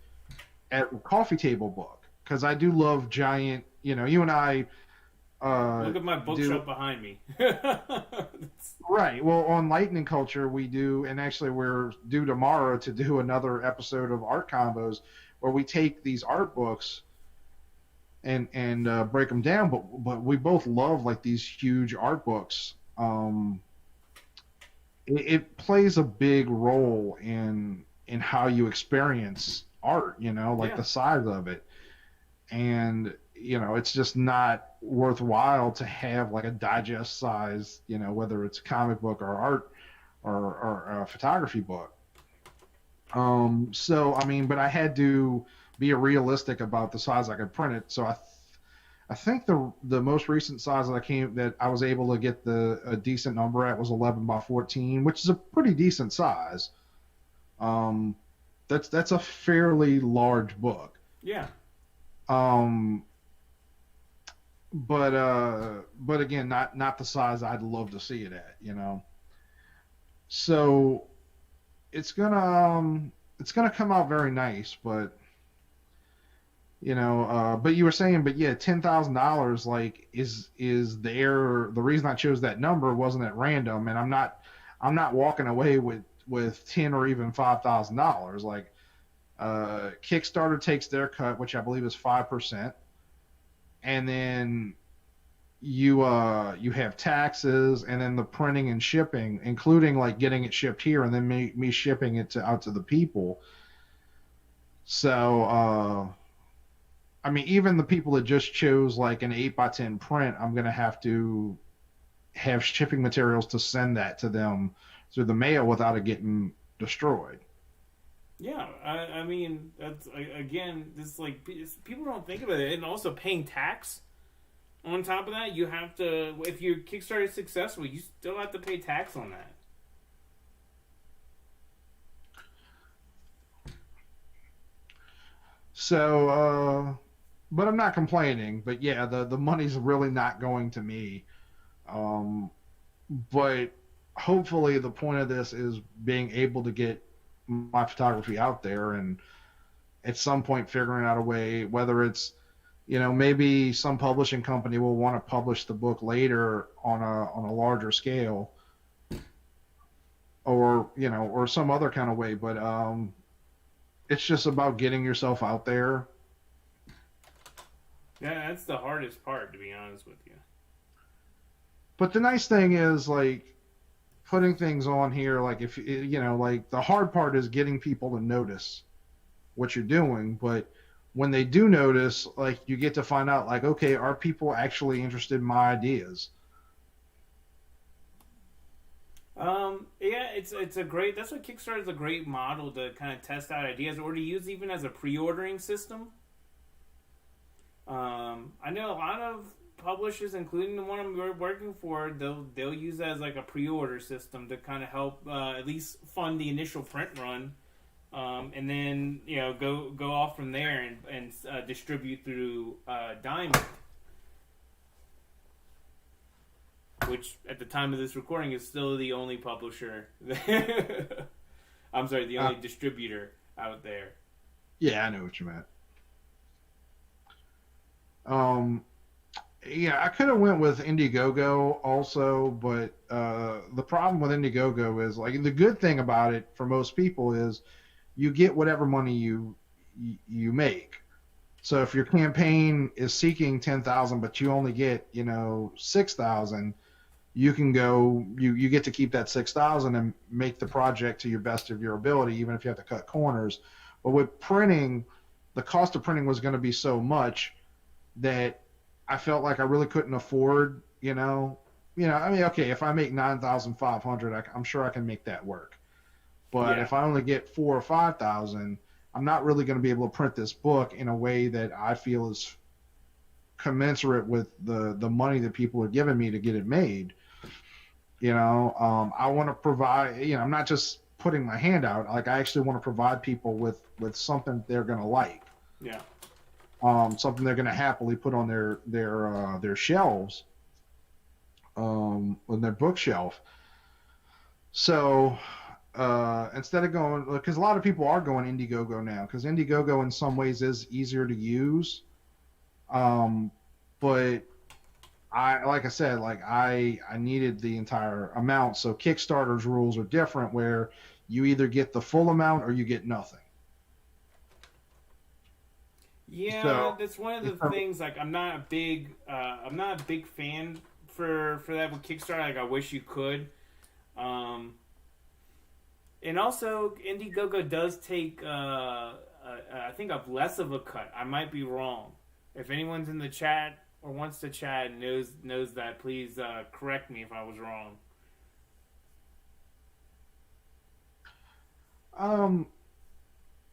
at coffee table book because I do love giant. You and I. Look at my bookshelf behind me. Right. Well, on Lightning Culture, we do, and actually we're due tomorrow to do another episode of Art Combos where we take these art books and break them down. But we both love like these huge art books. It plays a big role in how you experience art. The size of it, and it's just not worthwhile to have like a digest size, whether it's a comic book or art or a photography book. So I mean, but I had to be realistic about the size I could print it. So I think the most recent size that I was able to get a decent number at was 11 by 14, which is a pretty decent size. That's a fairly large book. Yeah. But again, not the size I'd love to see it at, So it's gonna come out very nice, but but you were saying, but yeah, $10,000 like is there. The reason I chose that number wasn't at random, and I'm not walking away with $10,000 or even $5,000. Like Kickstarter takes their cut, which I believe is 5%. And then you have taxes, and then the printing and shipping, including like getting it shipped here, and then me shipping it out to the people. So I mean, even the people that just chose like an 8x10 print, I'm gonna have to have shipping materials to send that to them through the mail without it getting destroyed. Yeah, I mean, that's again, this like people don't think about it, and also paying tax on top of that. You have to, if your Kickstarter is successful, you still have to pay tax on that. But I'm not complaining. But yeah, the money's really not going to me. Um, but hopefully, the point of this is being able to get my photography out there, and at some point figuring out a way, whether it's maybe some publishing company will want to publish the book later on a larger scale, or or some other kind of way. But it's just about getting yourself out there. Yeah, that's the hardest part, to be honest with you. But the nice thing is, like, putting things on here, like, if like, the hard part is getting people to notice what you're doing. But when they do notice, like, you get to find out, like, okay, are people actually interested in my ideas? Yeah, it's a great. That's what Kickstarter is, a great model to kind of test out ideas, or to use even as a pre-ordering system. I know a lot of publishers, including the one I'm working for, they'll use that as like a pre-order system to kind of help at least fund the initial print run, and then go off from there and distribute through Diamond, which at the time of this recording is still the only publisher. I'm sorry, the only distributor out there. Yeah, I know what you meant. Yeah, I could have went with Indiegogo also, but the problem with Indiegogo is, like, the good thing about it for most people is you get whatever money you make. So if your campaign is seeking 10,000, but you only get 6,000, you can go. You get to keep that 6,000 and make the project to your best of your ability, even if you have to cut corners. But with printing, the cost of printing was going to be so much that I felt like I really couldn't afford, I mean, okay, if I make 9,500, I'm sure I can make that work. But Yeah. if I only get 4 or 5,000, I'm not really going to be able to print this book in a way that I feel is commensurate with the money that people are giving me to get it made. I want to provide, I'm not just putting my hand out. Like, I actually want to provide people with something they're going to like. Yeah. Something they're going to happily put on their shelves, on their bookshelf. So instead of going, because a lot of people are going Indiegogo now, because Indiegogo in some ways is easier to use, but like I said, like, I needed the entire amount. So Kickstarter's rules are different, where you either get the full amount or you get nothing. Yeah, So that's one of the things. Like, I'm not a big fan for that with Kickstarter. Like, I wish you could. And also, Indiegogo does take, I think, of less of a cut. I might be wrong. If anyone's in the chat or wants to chat and knows that, please correct me if I was wrong.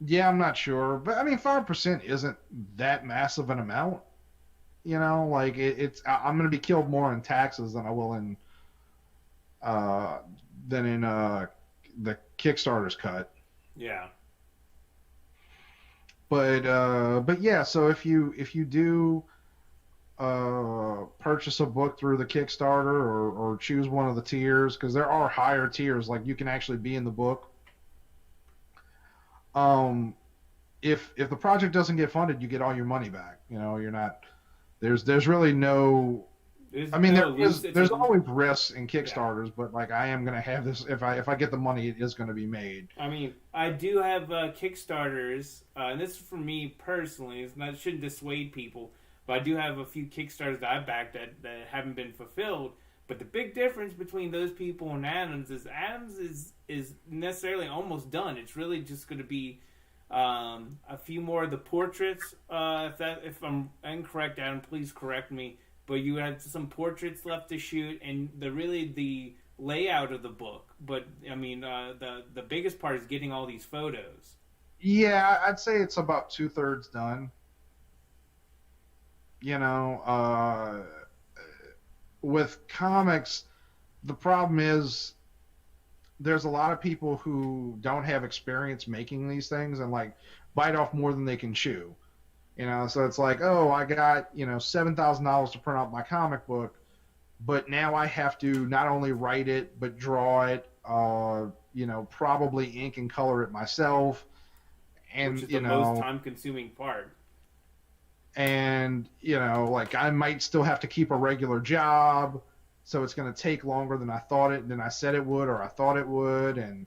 Yeah, I'm not sure, but I mean, 5% isn't that massive an amount. Like, I'm going to be killed more in taxes than I will in uh, the Kickstarter's cut. Yeah. But yeah, so if you do purchase a book through the Kickstarter, or choose one of the tiers, because there are higher tiers, like, you can actually be in the book. If the project doesn't get funded, you get all your money back. You're not. There's really no. I mean, there's always risks in Kickstarters, yeah. But, like, I am gonna have this. If I get the money, it is gonna be made. I mean, I do have Kickstarters, and this is for me personally. It shouldn't dissuade people, but I do have a few Kickstarters that I backed that haven't been fulfilled. But the big difference between those people and Adams is necessarily almost done. It's really just going to be a few more of the portraits. If I'm incorrect, Adam, please correct me. But you had some portraits left to shoot, and the layout of the book. But I mean, the biggest part is getting all these photos. Yeah, I'd say it's about 2/3 done. With comics, the problem is there's a lot of people who don't have experience making these things, and, like, bite off more than they can chew. So it's like, oh, I got $7,000 to print out my comic book, but now I have to not only write it but draw it, probably ink and color it myself, which and is the most time-consuming part. like I might still have to keep a regular job, so it's going to take longer than I said it would, or I thought it would, and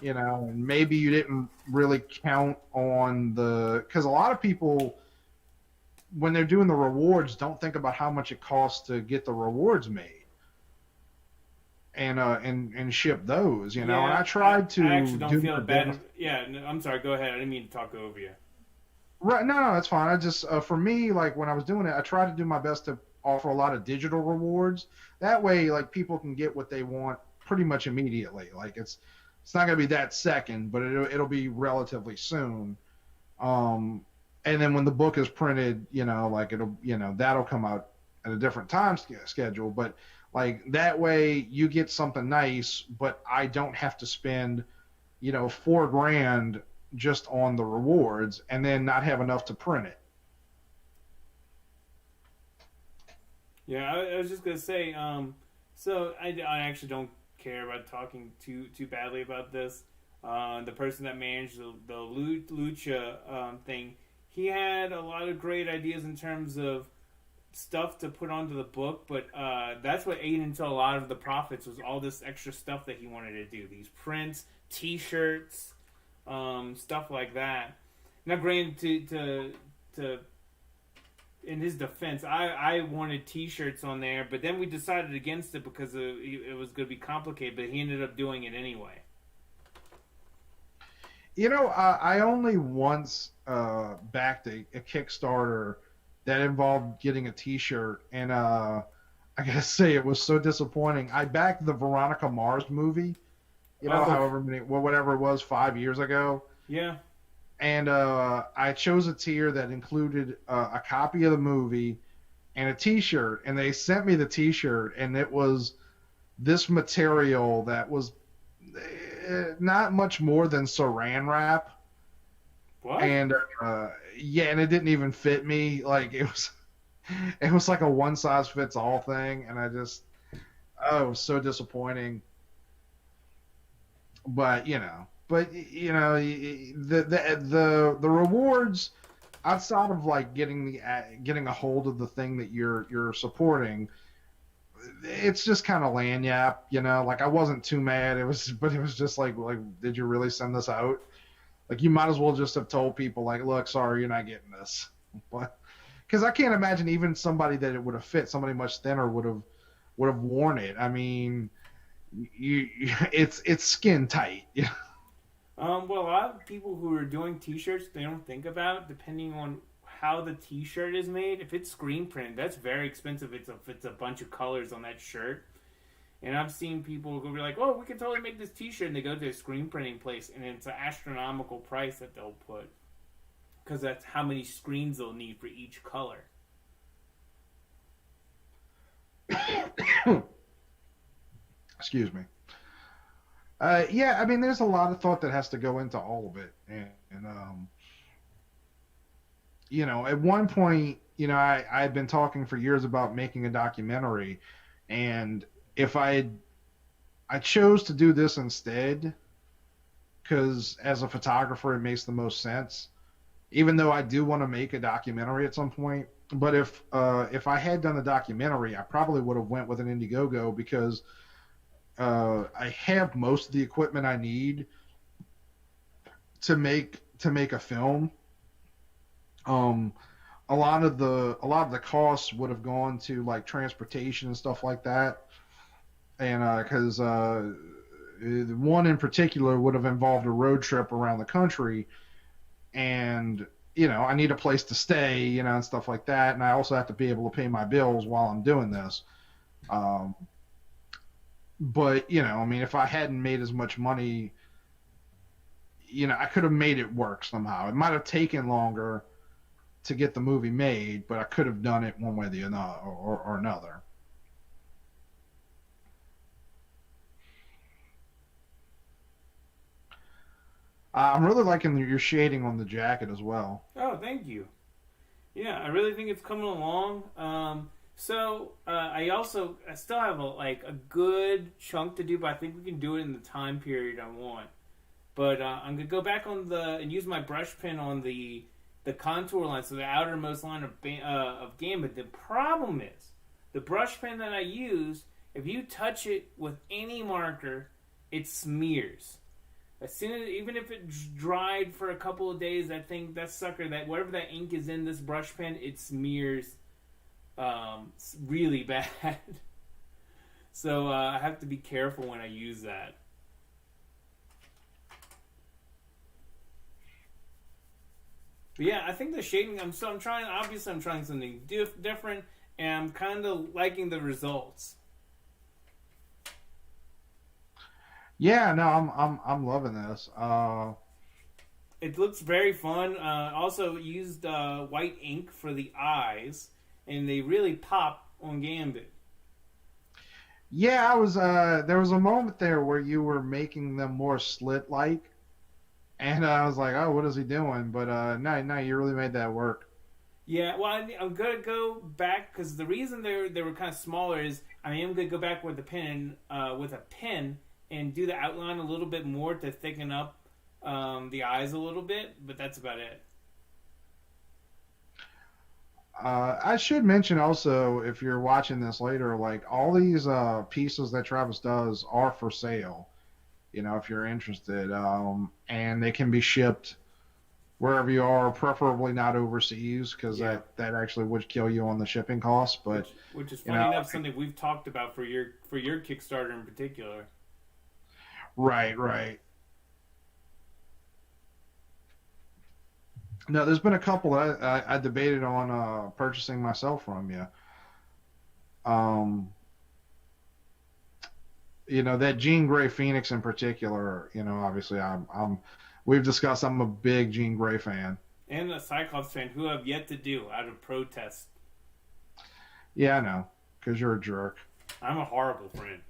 maybe you didn't really count on because a lot of people, when they're doing the rewards, don't think about how much it costs to get the rewards made and ship those, and I tried to I actually don't do feel my bad. best. Yeah, no, I'm sorry. Go ahead. I didn't mean to talk over you. Right, no, that's fine. I just for me, like when I was doing it, I tried to do my best to offer a lot of digital rewards. That way, like people can get what they want pretty much immediately. Like it's not gonna be that second, but it'll be relatively soon. Um, and then when the book is printed, like that'll come out at a different time schedule. But like that way, you get something nice, but I don't have to spend $4,000 just on the rewards and then not have enough to print it. Yeah, I was just gonna say. So I actually don't care about talking too badly about this. The person that managed the Lucha thing, he had a lot of great ideas in terms of stuff to put onto the book, but that's what ate into a lot of the profits was all this extra stuff that he wanted to do. These prints, T-shirts, stuff like that. Now, granted, to in his defense, I wanted T-shirts on there, but then we decided against it because it was going to be complicated. But he ended up doing it anyway. I only once backed a Kickstarter that involved getting a T-shirt, and I gotta say it was so disappointing. I backed the Veronica Mars movie, however many, whatever it was, 5 years ago. Yeah. And I chose a tier that included a copy of the movie and a T-shirt, and they sent me the T-shirt, and it was this material that was not much more than Saran wrap. What? And yeah, and it didn't even fit me. Like it was like a one size fits all thing, and it was so disappointing. But the rewards outside of like getting a hold of the thing that you're supporting, it's just kind of lanyap, like I wasn't too mad. But it was just like did you really send this out? Like you might as well just have told people like, look, sorry, you're not getting this. But because I can't imagine even somebody that it would have fit, somebody much thinner would have worn it. I mean, it's skin tight. Yeah. Well, a lot of people who are doing T-shirts, they don't think about depending on how the T-shirt is made. If it's screen print, that's very expensive. If it's a bunch of colors on that shirt. And I've seen people who be like, "Oh, we can totally make this T-shirt," and they go to a screen printing place, and it's an astronomical price that they'll put because that's how many screens they'll need for each color. Excuse me. Yeah, I mean, there's a lot of thought that has to go into all of it, and at one point, I'd been talking for years about making a documentary, and if I chose to do this instead, because as a photographer, it makes the most sense. Even though I do want to make a documentary at some point, but if I had done the documentary, I probably would have went with an Indiegogo because I have most of the equipment I need to make a film. A lot of the costs would have gone to like transportation and stuff like that, and because one in particular would have involved a road trip around the country, and I need a place to stay, and stuff like that, and I also have to be able to pay my bills while I'm doing this. But I mean, if I hadn't made as much money, I could have made it work somehow. It might have taken longer to get the movie made, but I could have done it one way or the other, or another. I'm really liking your shading on the jacket as well. Oh, thank you. Yeah, I really think it's coming along. I still have a good chunk to do, but I think we can do it in the time period I want. But I'm gonna go back on and use my brush pen on the contour line, so the outermost line of Gambit. The problem is the brush pen that I use. If you touch it with any marker, it smears. As soon as, even if it dried for a couple of days, I think that sucker, that whatever that ink is in this brush pen, it smears really bad. So I have to be careful when I use that. But yeah, I think the shading. I'm trying. Obviously, I'm trying something different, and I'm kind of liking the results. Yeah, no, I'm loving this. It looks very fun. Also used white ink for the eyes, and they really pop on Gambit. Yeah, I was. There was a moment there where you were making them more slit-like, and I was like, "Oh, what is he doing?" But no, no, you really made that work. Yeah, well, I'm gonna go back because the reason they were kind of smaller is I am gonna go back with a pen and do the outline a little bit more to thicken up the eyes a little bit, but that's about it. I should mention also, if you're watching this later, like all these pieces that Travis does are for sale. You know, if you're interested, and they can be shipped wherever you are, preferably not overseas, because Yeah, that actually would kill you on the shipping costs. But which is you funny know, enough something we've talked about for your Kickstarter in particular. right, right. No, there's been a couple that I debated on purchasing myself from you. Um, you know, that Jean Grey Phoenix in particular. You know, obviously, we've discussed. I'm a big Jean Grey fan. And a Cyclops fan who have yet to do out of protest. Yeah, I know, because you're a jerk. I'm a horrible friend.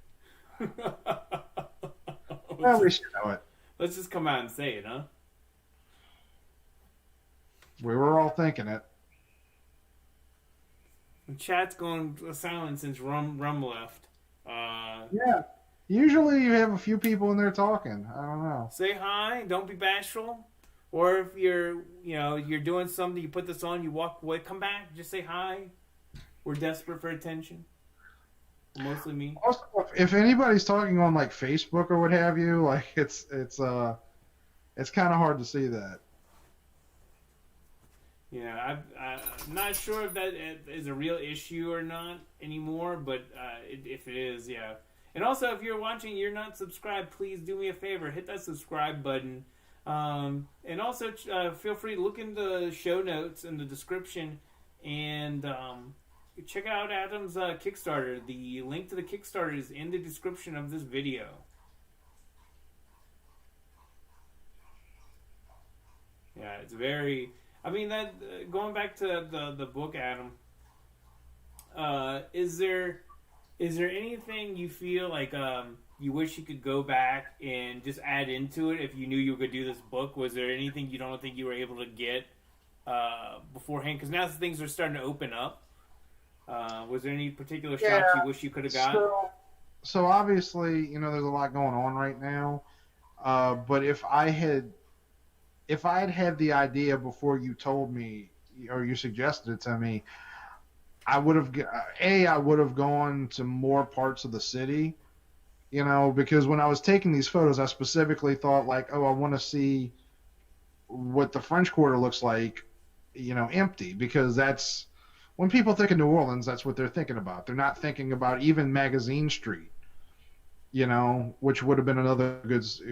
Well, at least you know it. Let's just come out and say it, huh? We were all thinking it. The chat's going silent since Rum left. Yeah. Usually you have a few people in there talking. I don't know. Say hi. Don't be bashful. Or if you're doing something, you put this on, you walk away, come back, just say hi. We're desperate for attention. Mostly me. Also, if anybody's talking on like Facebook or what have you, like it's kind of hard to see that. Yeah, I'm not sure if that is a real issue or not anymore, but if it is, yeah. And also, if you're watching, you're not subscribed, please do me a favor, hit that subscribe button. And also, feel free to look in the show notes in the description and check out Adam's Kickstarter. The link to the Kickstarter is in the description of this video. Yeah, it's very. I mean, that going back to the book, Adam. Is there anything you feel like you wish you could go back and just add into it if you knew you could do this book? Was there anything you don't think you were able to get beforehand? Because now things are starting to open up. Was there any particular shots you wish you could have got? So obviously, you know, there's a lot going on right now. But if I had had the idea before you told me or you suggested it to me, I would have gone to more parts of the city, you know, because when I was taking these photos, I specifically thought like, oh, I want to see what the French Quarter looks like, you know, empty, because that's when people think of New Orleans, that's what they're thinking about. They're not thinking about even Magazine Street, you know, which would have been another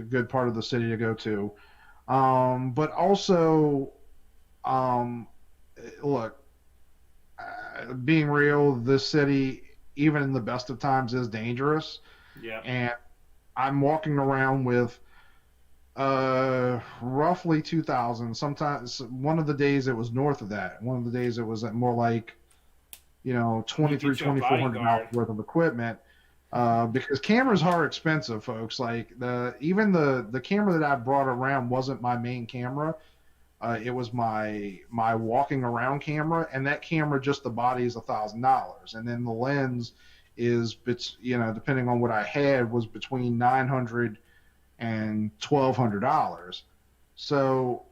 good part of the city to go to. But also, look, being real, this city, even in the best of times, is dangerous. Yeah. And I'm walking around with roughly 2,000. Sometimes one of the days it was north of that. One of the days it was more like, you know, $2,300, $2,400 worth of equipment. because cameras are expensive, folks. Like the camera that I brought around wasn't my main camera. It was my walking around camera, and that camera, just the body, is $1,000, and then the lens is, depending on what I had, was between $900 and $1,200. So,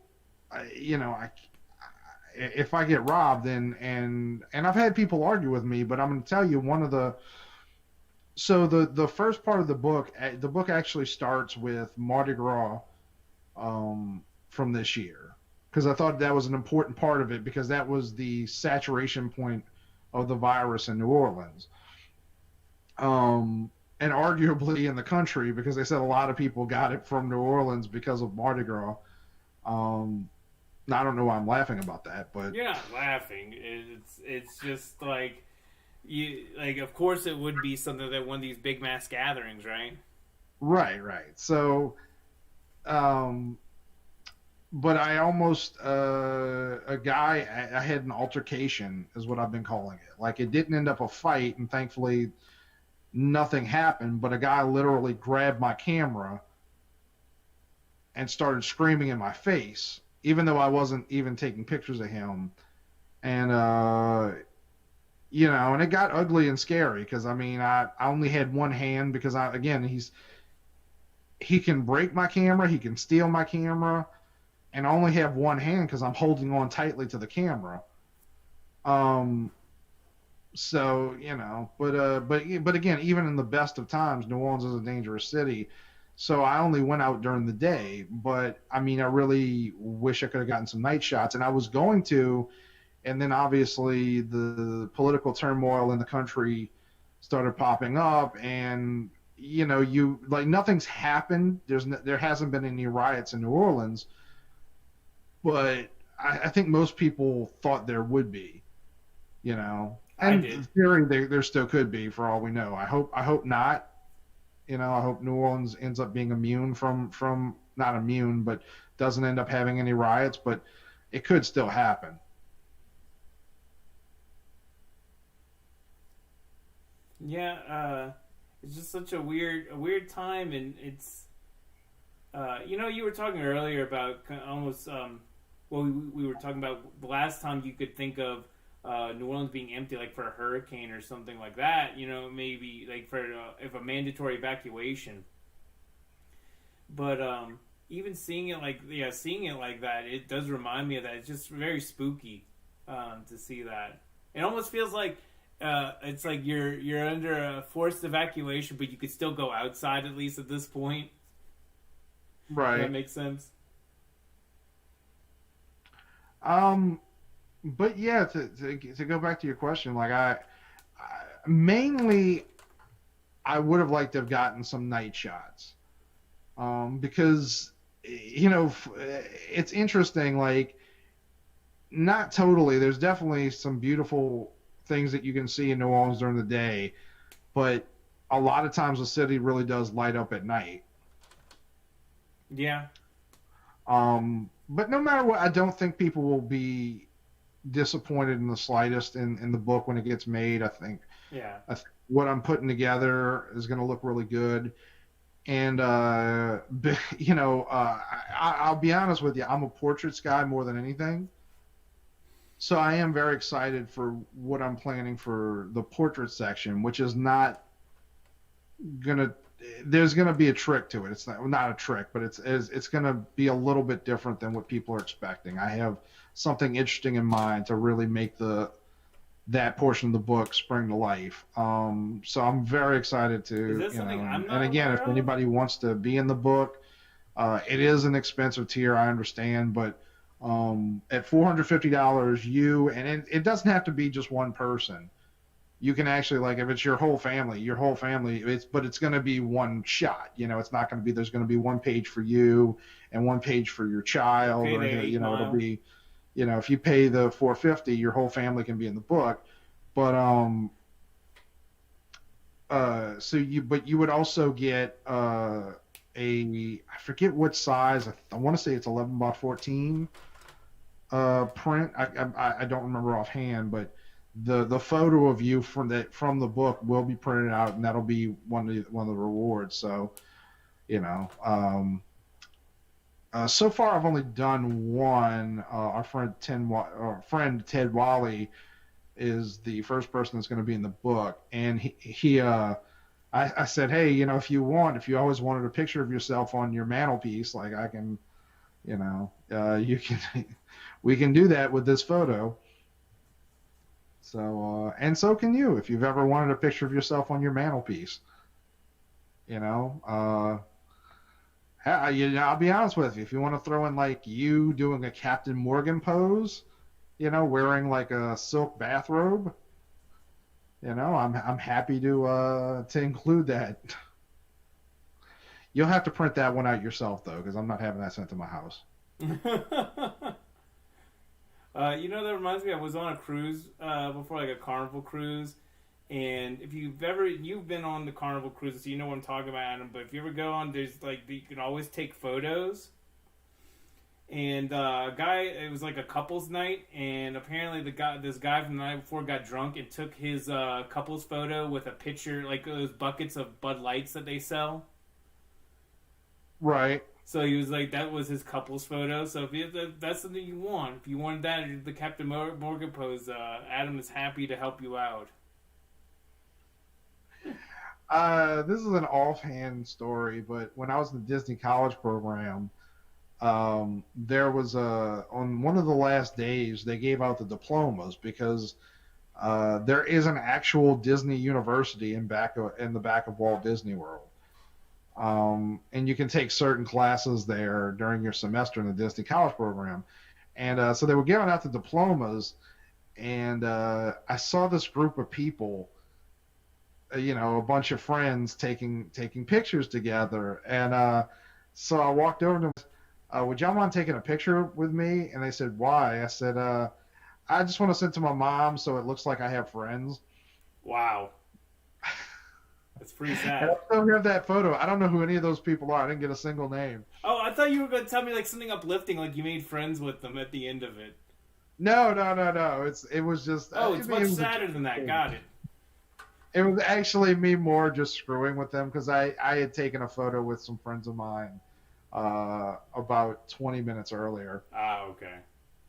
if I get robbed, then and I've had people argue with me, but I'm going to tell you one of the so the first part of the book actually starts with Mardi Gras from this year, because I thought that was an important part of it, because that was the saturation point of the virus in New Orleans, and arguably in the country, because they said a lot of people got it from New Orleans because of Mardi Gras. Um, I don't know why I'm laughing about that, but You're not laughing. It's just like you like. Of course, it would be something that one of these big mass gatherings, right? right. So, um, but I almost a guy I had an altercation is what I've been calling it. Like, it didn't end up a fight, and thankfully nothing happened. But a guy literally grabbed my camera and started screaming in my face, even though I wasn't even taking pictures of him. And and it got ugly and scary, because I mean, I only had one hand, because he can break my camera, he can steal my camera, and I only have one hand because I'm holding on tightly to the camera. Um, so but again, even in the best of times, New Orleans is a dangerous city. So I only went out during the day, but I mean, I really wish I could have gotten some night shots, and I was going to, and then obviously the political turmoil in the country started popping up, and you like, nothing's happened. There hasn't been any riots in New Orleans, but I think most people thought there would be, I and did. in theory there still could be, for all we know. I hope not. I hope New Orleans ends up being immune from not immune, but doesn't end up having any riots, but it could still happen. Yeah, it's just such a weird time, and it's you were talking earlier about almost well, we were talking about the last time you could think of New Orleans being empty, like for a hurricane or something like that. Maybe like for if a mandatory evacuation. But even seeing it like that, it does remind me of that. It's just very spooky to see that. It almost feels like it's like you're under a forced evacuation, but you could still go outside at least at this point. If that Right. makes sense. Um, but yeah, to go back to your question, like mainly I would have liked to have gotten some night shots, because it's interesting. Like, not totally. There's definitely some beautiful things that you can see in New Orleans during the day, but a lot of times the city really does light up at night. Yeah, But no matter what, I don't think people will be disappointed in the slightest in the book when it gets made. yeah. What I'm putting together is going to look really good. And I'll be honest with you, I'm a portraits guy more than anything. So I am very excited for what I'm planning for the portrait section, which is not gonna. There's gonna be a trick to it. It's not a trick, but it's gonna be a little bit different than what people are expecting. I have something interesting in mind to really make that portion of the book spring to life. So I'm very excited Is to, that something I'm and not again, aware if of? anybody wants to be in the book, it is an expensive tier, I understand, but at $450, and it doesn't have to be just one person. You can actually, like, if it's your whole family, it's going to be one shot. It's not going to be, there's going to be one page for you and one page for your You child, pay or the 8 Mile. it'll be, if you pay the 450, your whole family can be in the book. But but you would also get I forget what size. I want to say it's 11 by 14 print. I don't remember offhand, but the photo of you from the book will be printed out, and that'll be one of the rewards. So you know, so far I've only done one. Our friend Ted Wally is the first person that's going to be in the book, and I said, hey, if you always wanted a picture of yourself on your mantelpiece, like I can, you can, we can do that with this photo. So, and so can you if you've ever wanted a picture of yourself on your mantelpiece. You know, I'll be honest with you. If you want to throw in like you doing a Captain Morgan pose, wearing like a silk bathrobe, I'm happy to include that. You'll have to print that one out yourself though, because I'm not having that sent to my house. That reminds me. I was on a cruise before, like a Carnival cruise, and if you've been on the Carnival cruises, so you know what I'm talking about, Adam. But if you ever go on, there's like you can always take photos. And it was like a couples night, and apparently this guy from the night before got drunk and took his couples photo with a picture, like those buckets of Bud Lights that they sell. Right. So he was like, that was his couples photo. So that's something you want, if you wanted that, the Captain Morgan pose, Adam is happy to help you out. This is an offhand story, but when I was in the Disney College program, there was on one of the last days they gave out the diplomas because there is an actual Disney University in the back of Walt Disney World. And you can take certain classes there during your semester in the Disney College program. And so they were giving out the diplomas, and I saw this group of people, a bunch of friends taking pictures together. And so I walked over to them. Would y'all mind taking a picture with me? And they said, why? I said, I just want to send to my mom so it looks like I have friends. Wow. That's pretty sad. And I still have that photo. I don't know who any of those people are. I didn't get a single name. Oh, I thought you were going to tell me like something uplifting, like you made friends with them at the end of it. No, no, no, no. It was just. Oh, it's much sadder than that. Got it. It was actually me more just screwing with them because I had taken a photo with some friends of mine about 20 minutes earlier. Ah, okay.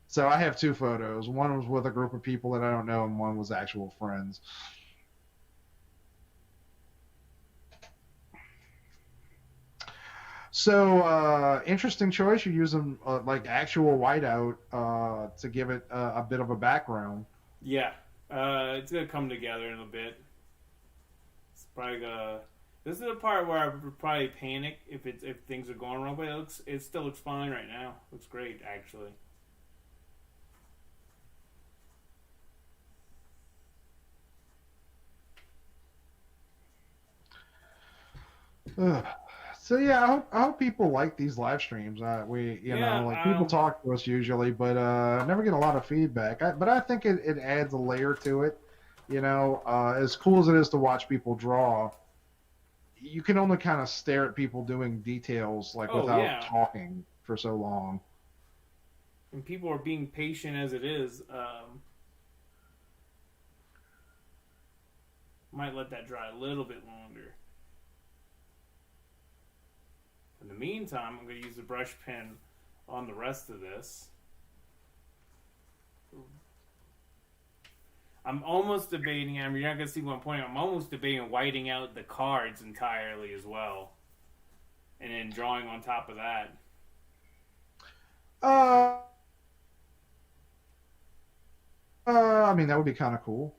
So I have two photos. One was with a group of people that I don't know, and one was actual friends. So interesting choice. You're using like actual whiteout to give it a bit of a background. Yeah, it's gonna come together in a bit. It's probably gonna. This is the part where I would probably panic if things are going wrong, but it still looks fine right now. Looks great actually. Ugh. So yeah, I hope people like these live streams. People Um, talk to us usually, but never get a lot of feedback. But I think it adds a layer to it. As cool as it is to watch people draw, you can only kind of stare at people doing details like oh without yeah, talking for so long. and people are being patient as it is. Might let that dry a little bit longer. In the meantime, I'm going to use the brush pen on the rest of this. I'm almost debating, you're not going to see one point, I'm almost debating whiting out the cards entirely as well. And then drawing on top of that. Uh, I mean that would be kind of cool.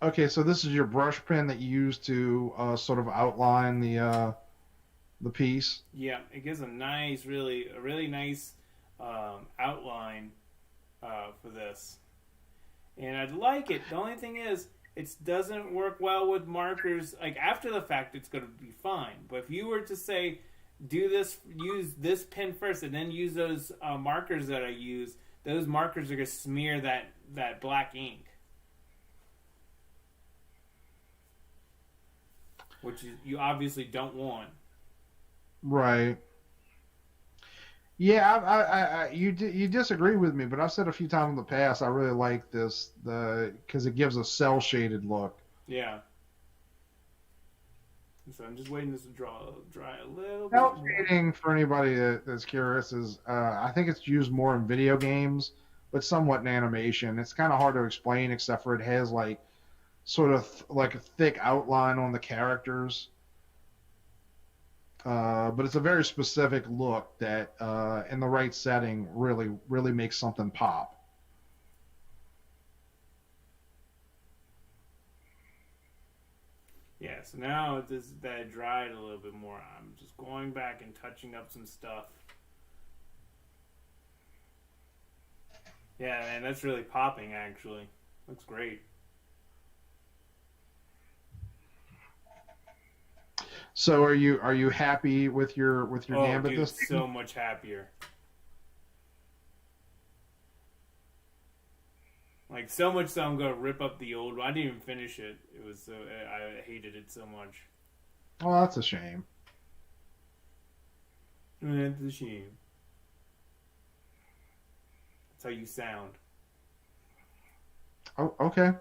Okay, so this is your brush pen that you use to sort of outline the piece. Yeah, it gives a really nice outline for this. And I'd like it. The only thing is, it doesn't work well with markers. Like, after the fact, it's going to be fine. But if you were to say, use this pen first, and then use those markers that I use, those markers are going to smear that black ink. Which you obviously don't want. Right. Yeah, you disagree with me, but I've said a few times in the past I really like this because it gives a cell shaded look. Yeah. So I'm just waiting this to dry a little bit Cell more. shading, for anybody that's curious, is I think it's used more in video games, but somewhat in animation. It's kind of hard to explain, except for it has like sort of like a thick outline on the characters. But it's a very specific look that, in the right setting, really makes something pop. Yeah, so now that dried a little bit more, I'm just going back and touching up some stuff. Yeah, man, that's really popping actually. Looks great. So are you happy with your Oh, Gambit dude, this so season? much happier. Like so much so I'm gonna rip up the old one. I didn't even finish it. It was so I hated it so much. Oh, that's a shame. That's a shame. That's how you sound. Oh, okay.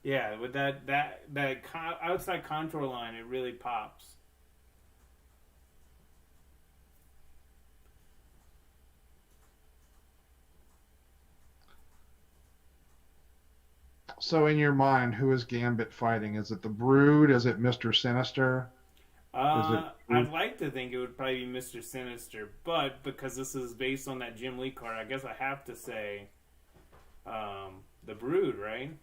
Yeah, with outside contour line, it really pops. So in your mind, who is Gambit fighting? Is it the Brood? Is it Mr. Sinister? Is it? I'd like to think it would probably be Mr. Sinister, but because this is based on that Jim Lee card, I guess I have to say the Brood, right?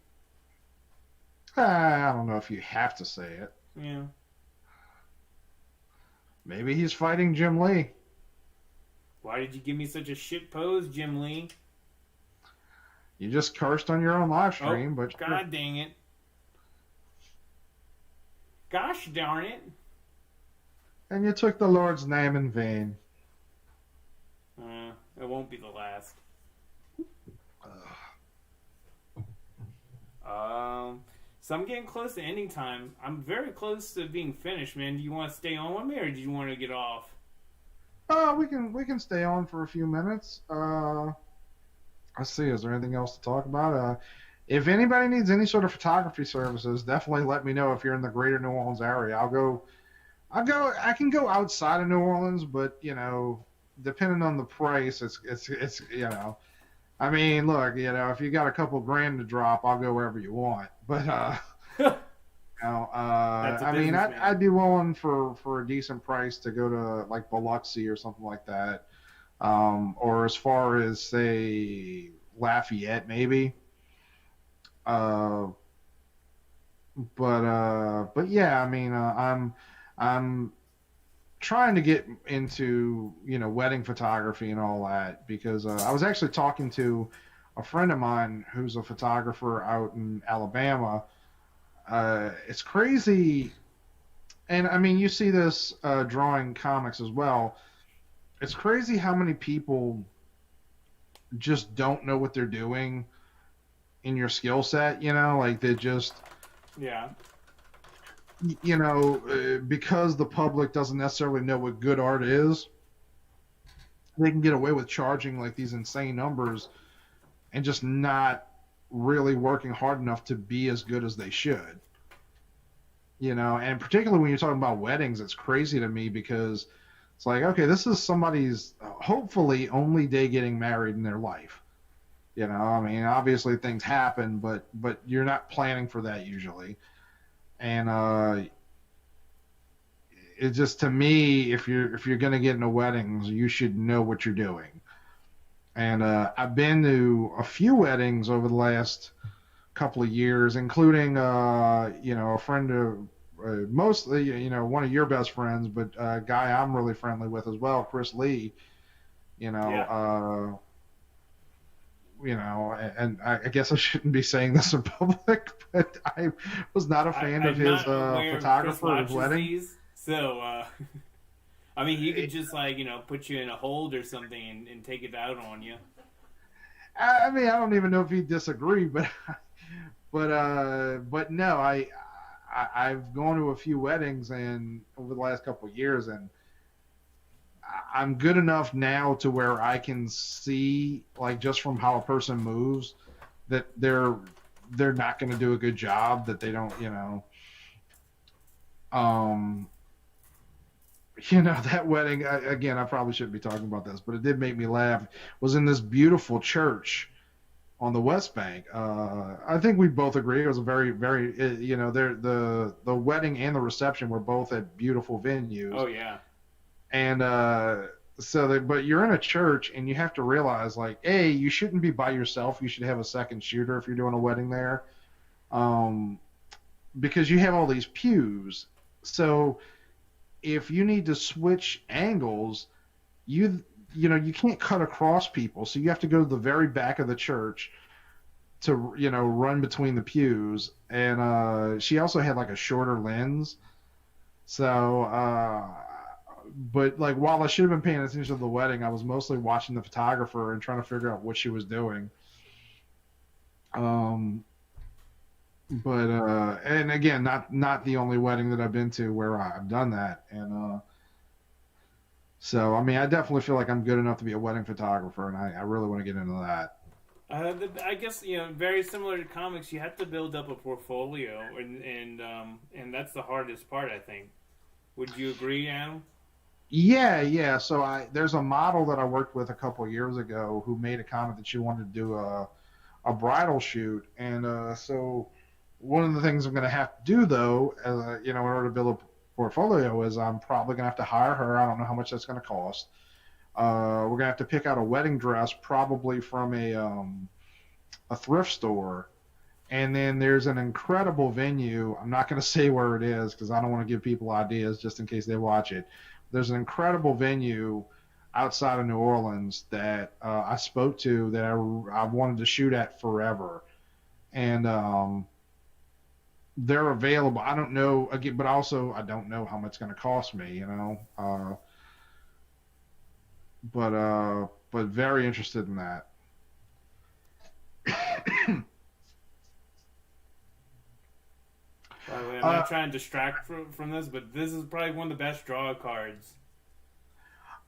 I don't know if you have to say it. Yeah. Maybe he's fighting Jim Lee. Why did you give me such a shit pose, Jim Lee? You just cursed on your own live Oh, stream, but sure. god dang it. Gosh darn it. And you took the Lord's name in vain. It won't be the last. So I'm getting close to ending time. I'm very close to being finished, man. Do you want to stay on with me, or do you want to get off? We can stay on for a few minutes. Let's see. Is there anything else to talk about? If anybody needs any sort of photography services, definitely let me know if you're in the greater New Orleans area. I can go outside of New Orleans, but depending on the price, it's. I mean, look, if you got a couple grand to drop, I'll go wherever you want. But That's a I mean, I'd, businessman. I'd be willing for a decent price to go to like Biloxi or something like that, or as far as say Lafayette maybe. Uh, but yeah, I mean, I'm trying to get into wedding photography and all that because I was actually talking to a friend of mine who's a photographer out in Alabama. It's crazy, and I mean you see this drawing comics as well. It's crazy how many people just don't know what they're doing in your skill set. Like they just Yeah. because the public doesn't necessarily know what good art is, they can get away with charging like these insane numbers and just not really working hard enough to be as good as they should. And particularly when you're talking about weddings, it's crazy to me because it's like, okay, this is somebody's hopefully only day getting married in their life. I mean, obviously things happen, but you're not planning for that usually. And it just to me, if you're gonna get into weddings, you should know what you're doing. And I've been to a few weddings over the last couple of years, including a friend of mostly one of your best friends, but a guy I'm really friendly with as well, Chris Lee. You know, Yeah. uh, and I guess I shouldn't be saying this in public, but I was not a fan of I'm his not aware if Chris photographer at his watches wedding. these, so I mean, he could just like put you in a hold or something and take it out on you. I mean, I don't even know if he'd disagree, but but no, I I've gone to a few weddings and over the last couple of years, and I'm good enough now to where I can see, like, just from how a person moves, that they're not going to do a good job. That they don't, um, that wedding again. I probably shouldn't be talking about this, but it did make me laugh. Was in this beautiful church on the West Bank. I think we both agree it was a very, very, the wedding and the reception were both at beautiful venues. Oh yeah. And but you're in a church and you have to realize, like, you shouldn't be by yourself. You should have a second shooter if you're doing a wedding there, um, because you have all these pews. So if you need to switch angles, you can't cut across people. So you have to go to the very back of the church to run between the pews. And she also had like a shorter lens. So but like while I should have been paying attention to the wedding, I was mostly watching the photographer and trying to figure out what she was doing. But and again, not the only wedding that I've been to where I've done that. And so I mean, I definitely feel like I'm good enough to be a wedding photographer, and I really want to get into that. I guess very similar to comics, you have to build up a portfolio, and that's the hardest part, I think. Would you agree, Adam? Yeah. So there's a model that I worked with a couple of years ago who made a comment that she wanted to do a bridal shoot, and so one of the things I'm going to have to do though, in order to build a portfolio, is I'm probably going to have to hire her. I don't know how much that's going to cost. We're going to have to pick out a wedding dress, probably from a thrift store. And then there's an incredible venue. I'm not going to say where it is because I don't want to give people ideas just in case they watch it. There's an incredible venue outside of New Orleans that I spoke to that I wanted to shoot at forever. And they're available. I don't know, again, but also I don't know how much it's going to cost me. But very interested in that. By the way, I'm not trying to distract from this, but this is probably one of the best draw cards.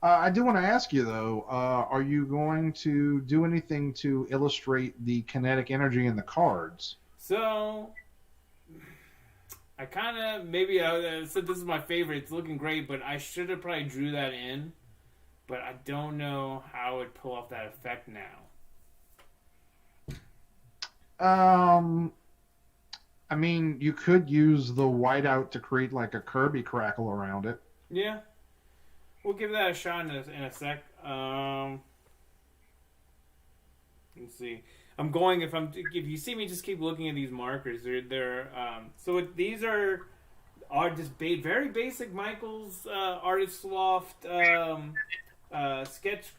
I do want to ask you though, are you going to do anything to illustrate the kinetic energy in the cards? So, I kind of maybe I said this is my favorite. It's looking great, but I should have probably drew that in. But I don't know how it pull off that effect now. I mean, you could use the whiteout to create like a Kirby crackle around it. Yeah, we'll give that a shot in a sec. Let's see. If you see me just keep looking at these markers, these are just very basic Michael's Artist Loft sketch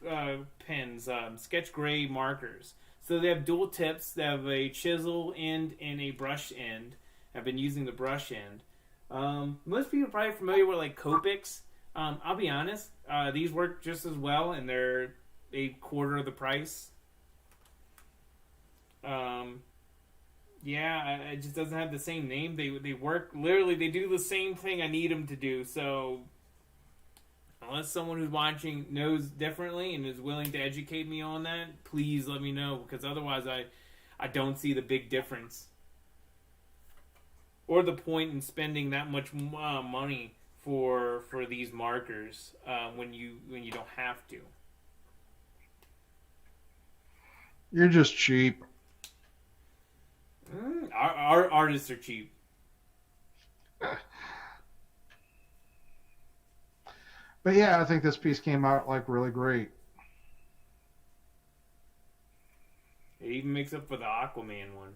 pens, sketch gray markers. So they have dual tips. They have a chisel end and a brush end. I've been using the brush end. Most people are probably familiar with like Copics. I'll be honest, these work just as well, and they're a quarter of the price. It just doesn't have the same name. They work literally. They do the same thing I need them to do. So unless someone who's watching knows differently and is willing to educate me on that, please let me know, because otherwise I don't see the big difference or the point in spending that much money for these markers when you don't have to. You're just cheap. Our artists are cheap. But yeah, I think this piece came out like really great. It even makes up for the Aquaman one.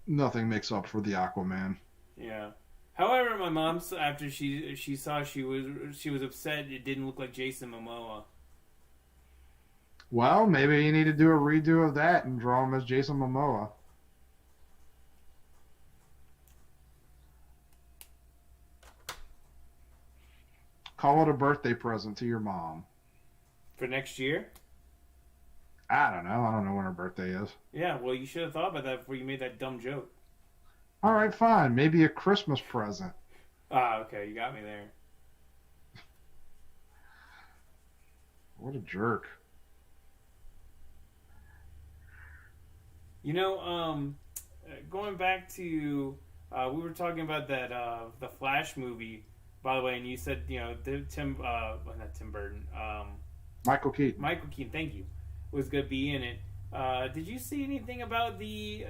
Nothing makes up for the Aquaman. Yeah. However, my mom, after she saw, she was upset it didn't look like Jason Momoa. Well, maybe you need to do a redo of that and draw him as Jason Momoa. Call it a birthday present to your mom. For next year? I don't know. I don't know when her birthday is. Yeah, well, you should have thought about that before you made that dumb joke. All right, fine. Maybe a Christmas present. Ah, okay, you got me there. What a jerk. You know, going back to we were talking about that the Flash movie, by the way, and you said well, not Tim Burton, Michael Keaton. Michael Keaton, thank you, was gonna be in it. Did you see anything about the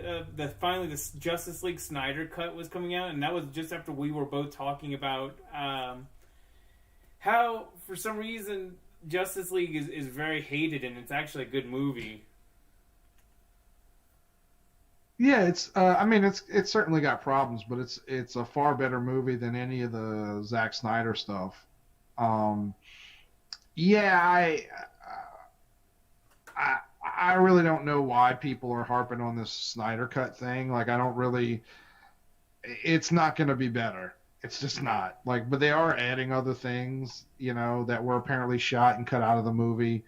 finally the Justice League Snyder cut was coming out, and that was just after we were both talking about how for some reason Justice League is very hated, and it's actually a good movie. Yeah, it's. I mean, it's certainly got problems, but it's a far better movie than any of the Zack Snyder stuff. Um, yeah, I I really don't know why people are harping on this Snyder cut thing. Like, I don't really. It's not going to be better. It's just not. Like, but they are adding other things, that were apparently shot and cut out of the movie.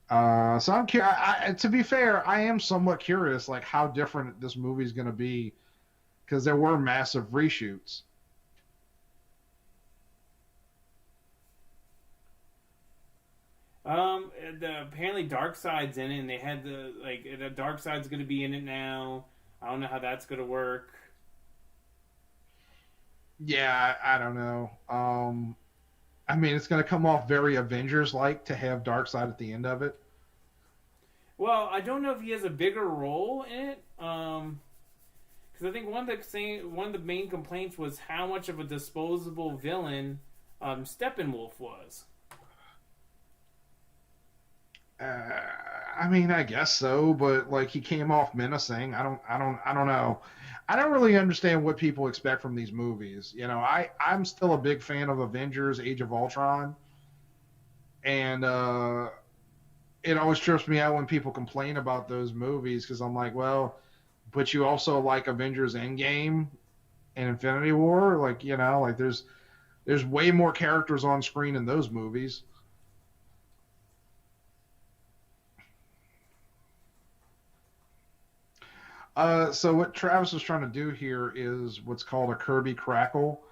So I'm curious. To be fair, I am somewhat curious, like how different this movie is going to be, because there were massive reshoots. Apparently Darkseid's in it, and they had the Darkseid's going to be in it now. I don't know how that's going to work. Yeah, I don't know. I mean, it's going to come off very Avengers-like to have Darkseid at the end of it. Well, I don't know if he has a bigger role in it. Because I think one of the main complaints was how much of a disposable villain Steppenwolf was. I mean, I guess so, but like he came off menacing. I don't know. I don't really understand what people expect from these movies. I'm still a big fan of Avengers: Age of Ultron, and it always trips me out when people complain about those movies because I'm like, well, but you also like Avengers: Endgame and Infinity War, like there's way more characters on screen in those movies. So what Travis is trying to do here is what's called a Kirby crackle,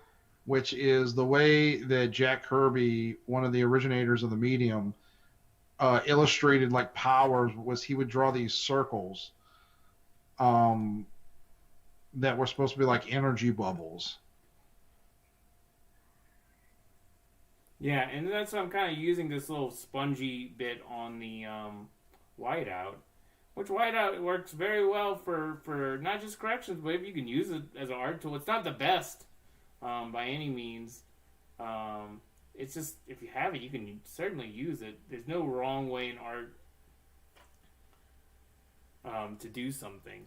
which is the way that Jack Kirby, one of the originators of the medium, illustrated like powers. Was he would draw these circles um, that were supposed to be like energy bubbles. Yeah, and that's why I'm kind of using this little spongy bit on the whiteout, which whiteout works very well for not just corrections, but if you can use it as an art tool. It's not the best by any means. It's just if you have it, you can certainly use it. There's no wrong way in art to do something.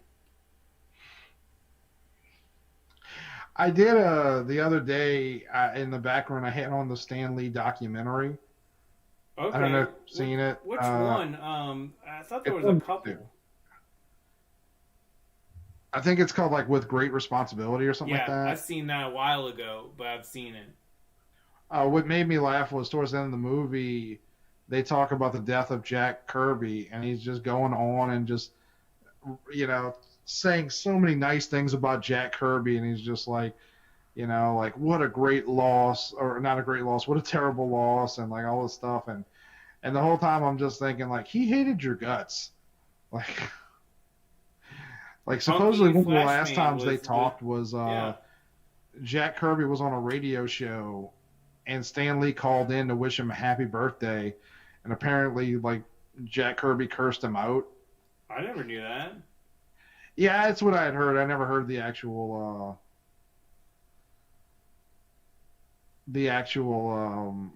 I did the other day in the background. I had on the Stan Lee documentary. Okay, I don't know if you've seen it. Which one? I thought there was a couple. I think it's called like With Great Responsibility or something like Yeah, that. I've seen that a while ago, but I've seen it. What made me laugh was towards the end of the movie, they talk about the death of Jack Kirby, and he's just going on and just, saying so many nice things about Jack Kirby, and he's just like, like what a great loss, or not a great loss, what a terrible loss, and like all this stuff, and the whole time I'm just thinking like he hated your guts, like, like supposedly one of the last times they talked was yeah. Jack Kirby was on a radio show, and Stan Lee called in to wish him a happy birthday, and apparently like Jack Kirby cursed him out. I never knew that. Yeah, that's what I had heard. I never heard the actual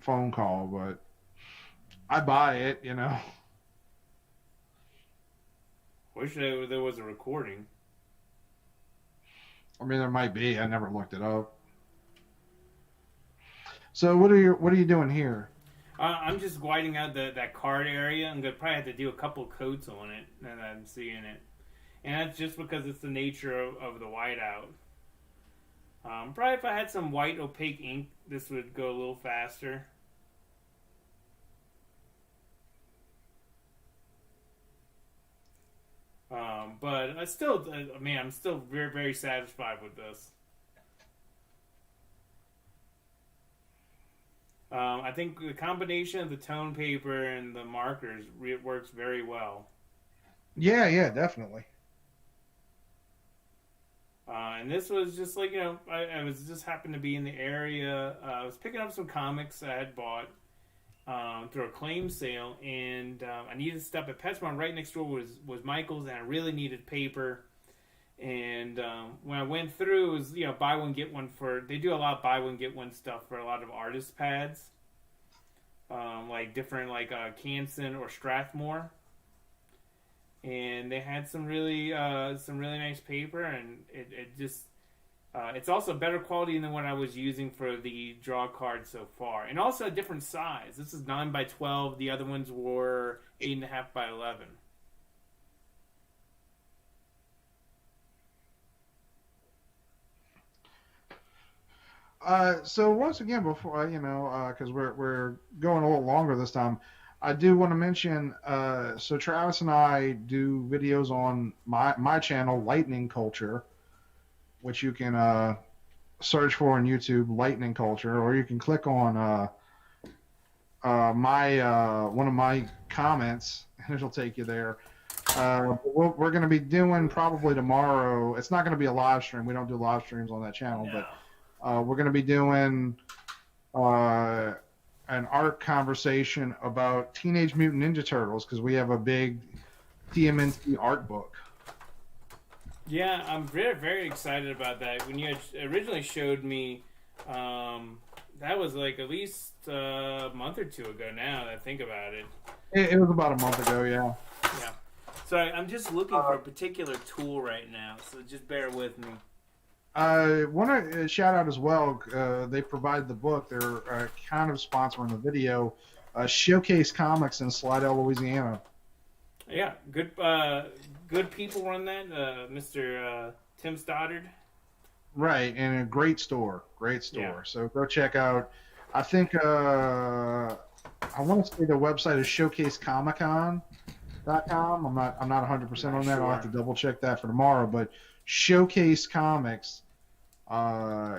phone call, but I buy it. Wish there was a recording. I mean, there might be. I never looked it up. So what are you doing here? I'm just whiting out that card area. I'm gonna probably have to do a couple coats on it, and I'm seeing it. And that's just because it's the nature of the whiteout. Probably if I had some white opaque ink, this would go a little faster. But I still, man, I'm still very, very satisfied with this. I think the combination of the tone paper and the markers works very well. Yeah, definitely. And this was just like, I was just happened to be in the area. I was picking up some comics I had bought through a claim sale, and I needed to stop at PetSmart. Right next door was Michael's, and I really needed paper. And when I went through, it was buy one get one for. They do a lot of buy one get one stuff for a lot of artist pads, like different like Canson or Strathmore. And they had some really nice paper, and it just it's also better quality than what I was using for the draw card so far, and also a different size. This is 9x12. The other ones were 8.5x11. So once again, before because we're going a little longer this time, I do want to mention. So Travis and I do videos on my channel, Lightning Culture, which you can search for on YouTube, Lightning Culture, or you can click on my one of my comments, and it'll take you there. We're going to be doing probably tomorrow. It's not going to be a live stream. We don't do live streams on that channel, No. but. We're going to be doing an art conversation about Teenage Mutant Ninja Turtles because we have a big TMNT art book. Yeah, I'm very, very excited about that. When you originally showed me, that was like at least a month or two ago now that I think about it. It was about a month ago, yeah. Yeah. So I'm just looking for a particular tool right now, so just bear with me. I want to shout out as well. They provide the book. They're kind of sponsoring the video. Showcase Comics in Slidell, Louisiana. Yeah, good people run that. Mr. Tim Stoddard. Right, and a great store. Yeah. So go check out. I think I want to say the website is showcasecomiccon.com. I'm not 100% on that. Sure. I'll have to double check that for tomorrow. But Showcase Comics.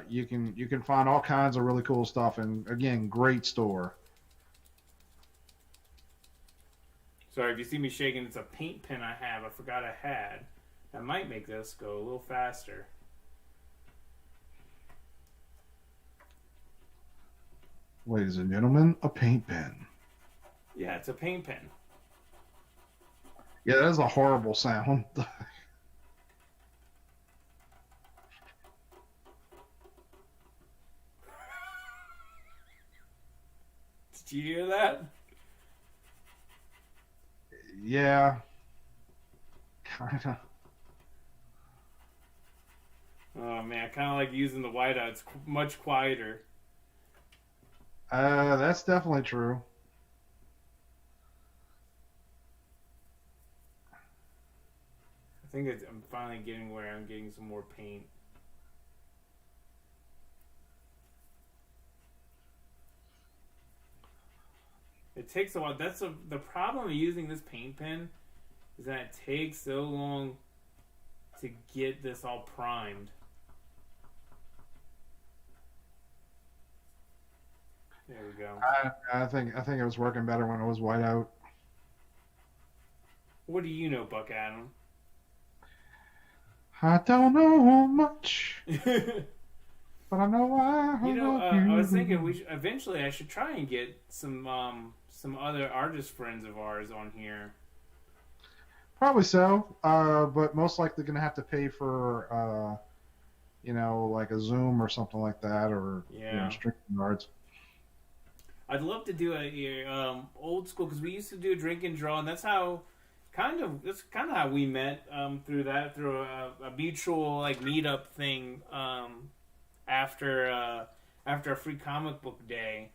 You can find all kinds of really cool stuff, and again, great store. Sorry, if you see me shaking, it's a paint pen I have. I forgot I had. I might make this go a little faster. Ladies and gentlemen, a paint pen. Yeah, it's a paint pen. Yeah, that is a horrible sound. Did you hear that? Yeah, kind of. Oh man, I kind of like using the whiteout. It's much quieter. That's definitely true. I think I'm finally getting where I'm getting some more paint. It takes a while. That's the problem of using this paint pen is that it takes so long to get this all primed. There we go. I think it was working better when it was white out. What do you know, Buck Adam? I don't know much, but I know I love you. I was thinking eventually I should try and get some other artist friends of ours on here. Probably so, but most likely going to have to pay for, like a Zoom or something like that, or streaming cards. I'd love to do a old school because we used to do a drink and draw, and that's kind of how we met through a mutual like meetup thing after a free comic book day.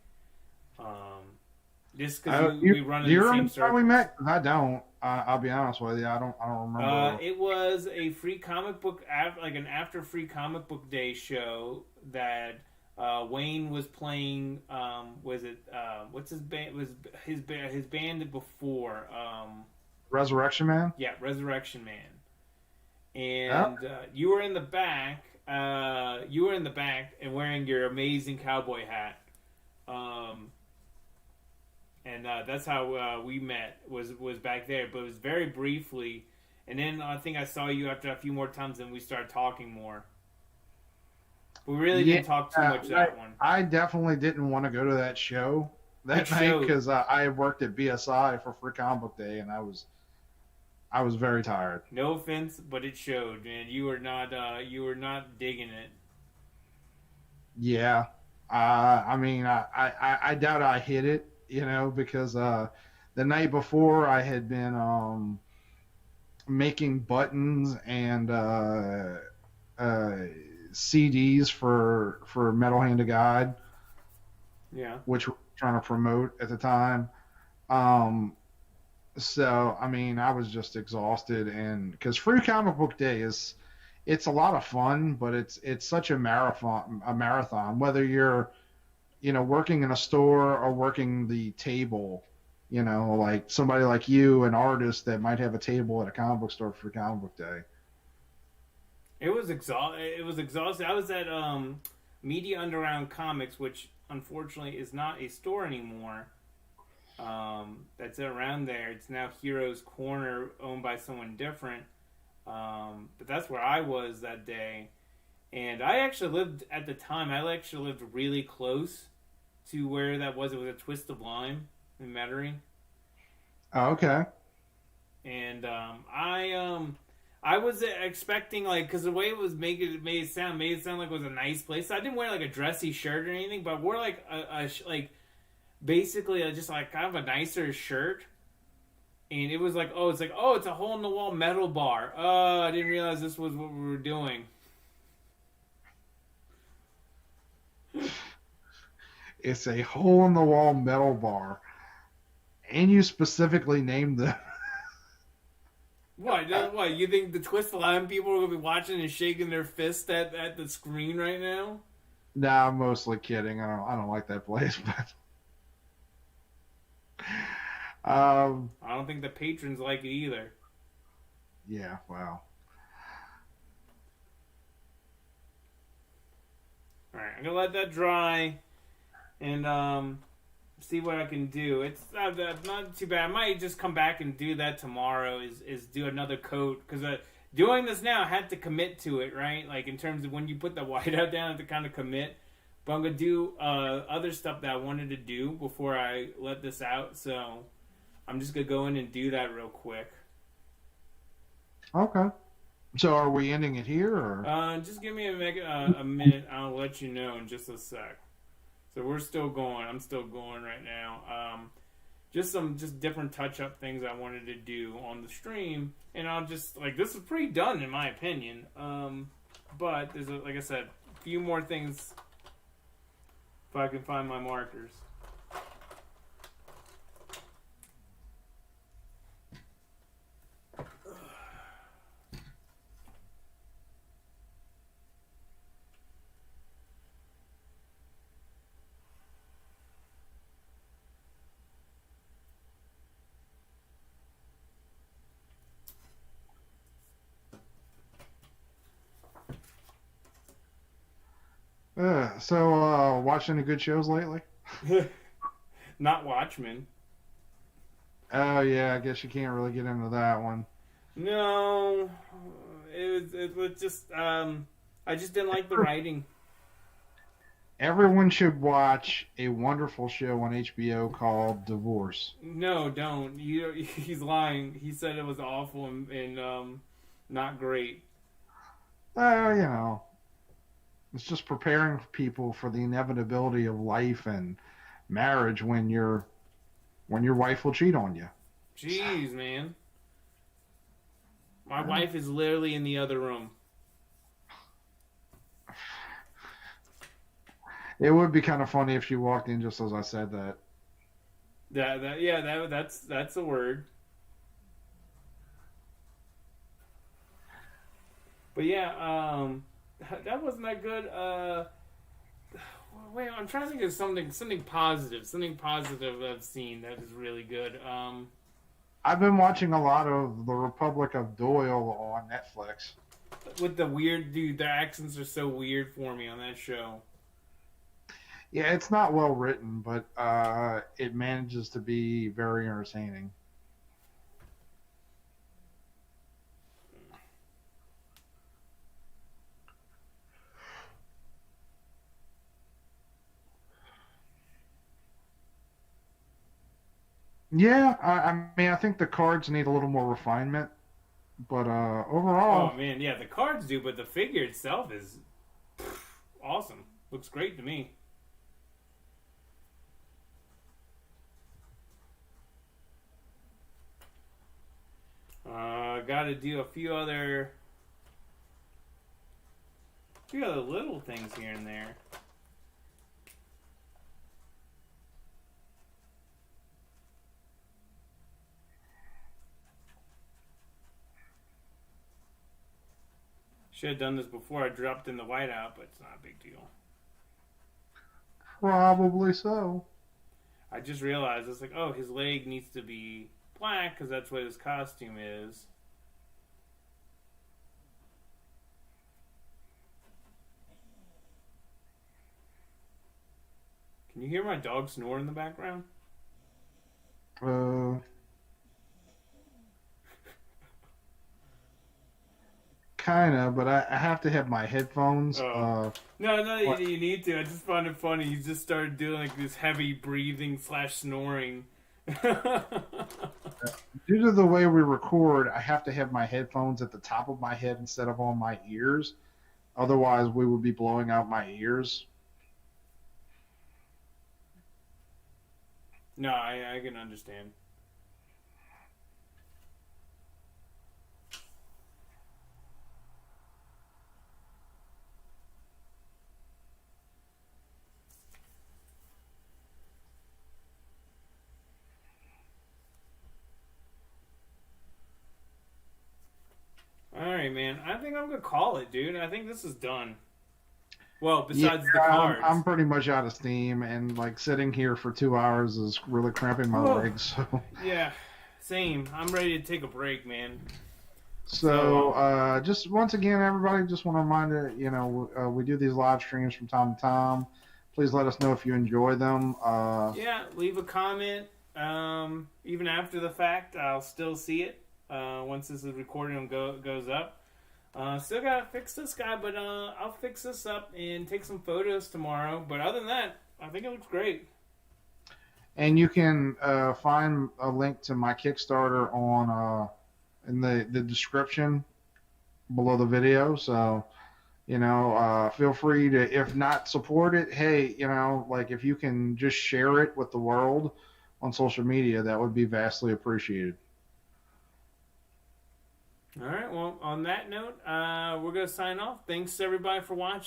Just because we run in the same circles. How we met? I don't. I'll be honest with you. I don't remember. It was a free comic book, like an after free comic book day show that Wayne was playing. Was it what's his band? Was his band before? Resurrection Man? Yeah, Resurrection Man. Oh, and you were in the back. You were in the back and wearing your amazing cowboy hat. Um, and that's how we met. Was back there, but it was very briefly. And then I think I saw you after a few more times, and we started talking more. We really yeah. didn't talk too much I, that one. I definitely didn't want to go to that show It that night showed. because I had worked at BSI for Free Comic Book Day, and I was very tired. No offense, but it showed, man. You were not digging it. Yeah. I mean, I doubt I hit it, because the night before I had been making buttons and uh, CDs for Metal Hand of God, Yeah. which we were trying to promote at the time. Um, so I mean, I was just exhausted, and because Free Comic Book Day it's a lot of fun, but it's such a marathon. Whether you're working in a store or working the table, like somebody like you, an artist that might have a table at a comic book store for Comic Book Day. It was exhausting. I was at Media Underground Comics, which unfortunately is not a store anymore. That's around there. It's now Heroes Corner, owned by someone different. But that's where I was that day. And I actually lived at the time. I actually lived really close to where that was. It was a Twist of Lime in Metairie, Oh, okay. and I was expecting like because the way it was made it sound like it was a nice place. I didn't wear like a dressy shirt or anything, but I wore like like basically just like kind of a nicer shirt. And it was like, it's a hole in the wall metal bar. Oh, I didn't realize this was what we were doing. It's a hole in the wall metal bar, and you specifically named the. What? What? You think the Twist Line people are gonna be watching and shaking their fist at the screen right now? Nah, I'm mostly kidding. I don't like that place, but I don't think the patrons like it either. yeah, wow. All right, I'm gonna let that dry and see what I can do. It's not too bad. I might just come back and do that tomorrow. Is do another coat because doing this now I had to commit to it, right? Like in terms of when you put the whiteout down, I have to kind of commit. But I'm gonna do other stuff that I wanted to do before I let this out. So I'm just gonna go in and do that real quick. Okay. So are we ending it here, or? Just give me a minute. I'll let you know in just a sec. So we're still going. I'm still going right now. Just some different touch up things I wanted to do on the stream, and I'll just like this is pretty done in my opinion. But there's like I said, a few more things if I can find my markers. Watch any good shows lately? Not Watchmen. Oh yeah, I guess you can't really get into that one. No, it was just I just didn't like the writing. Everyone should watch a wonderful show on HBO called Divorce. No, don't. He's lying. He said it was awful and not great. Oh, it's just preparing people for the inevitability of life and marriage when your wife will cheat on you. Jeez, man. My wife is literally in the other room. It would be kind of funny if she walked in just as I said that. That's a word. But yeah, that wasn't that good. Wait, I'm trying to think of something positive I've seen that is really good. I've been watching a lot of The Republic of Doyle on Netflix. With the weird dude, the accents are so weird for me on that show. Yeah, it's not well written, but it manages to be very entertaining. Yeah, I mean, I think the cards need a little more refinement, but Oh overall, man, yeah, the cards do, but the figure itself is awesome. Looks great to me. Got to do a few other little things here and there. Should have done this before I dropped in the whiteout, but it's not a big deal. probably so. I just realized it's like, oh, his leg needs to be black because that's what his costume is. Can you hear my dog snore in the background? Uh, kind of, but I have to have my headphones. Oh. No, What? you need to. I just found it funny. You just started doing like this heavy breathing / snoring. Due to the way we record, I have to have my headphones at the top of my head instead of on my ears. Otherwise, we would be blowing out my ears. No, I can understand. All right, man. I think I'm gonna call it, dude. I think this is done. Well, Yeah, besides the cards. I'm pretty much out of steam, and like sitting here for 2 hours is really cramping my Whoa. legs. So, Yeah, same. I'm ready to take a break, man. just once again, everybody, just want to remind you, we do these live streams from time to time. Please let us know if you enjoy them. Yeah, leave a comment. Even after the fact, I'll still see it. Once this is recorded and goes up. Still gotta fix this guy, but I'll fix this up and take some photos tomorrow. But other than that, I think it looks great. And you can find a link to my Kickstarter on in the description below the video. So, feel free to, if not support it, hey, like if you can just share it with the world on social media, that would be vastly appreciated. All right. Well, on that note, we're gonna sign off. Thanks everybody for watching.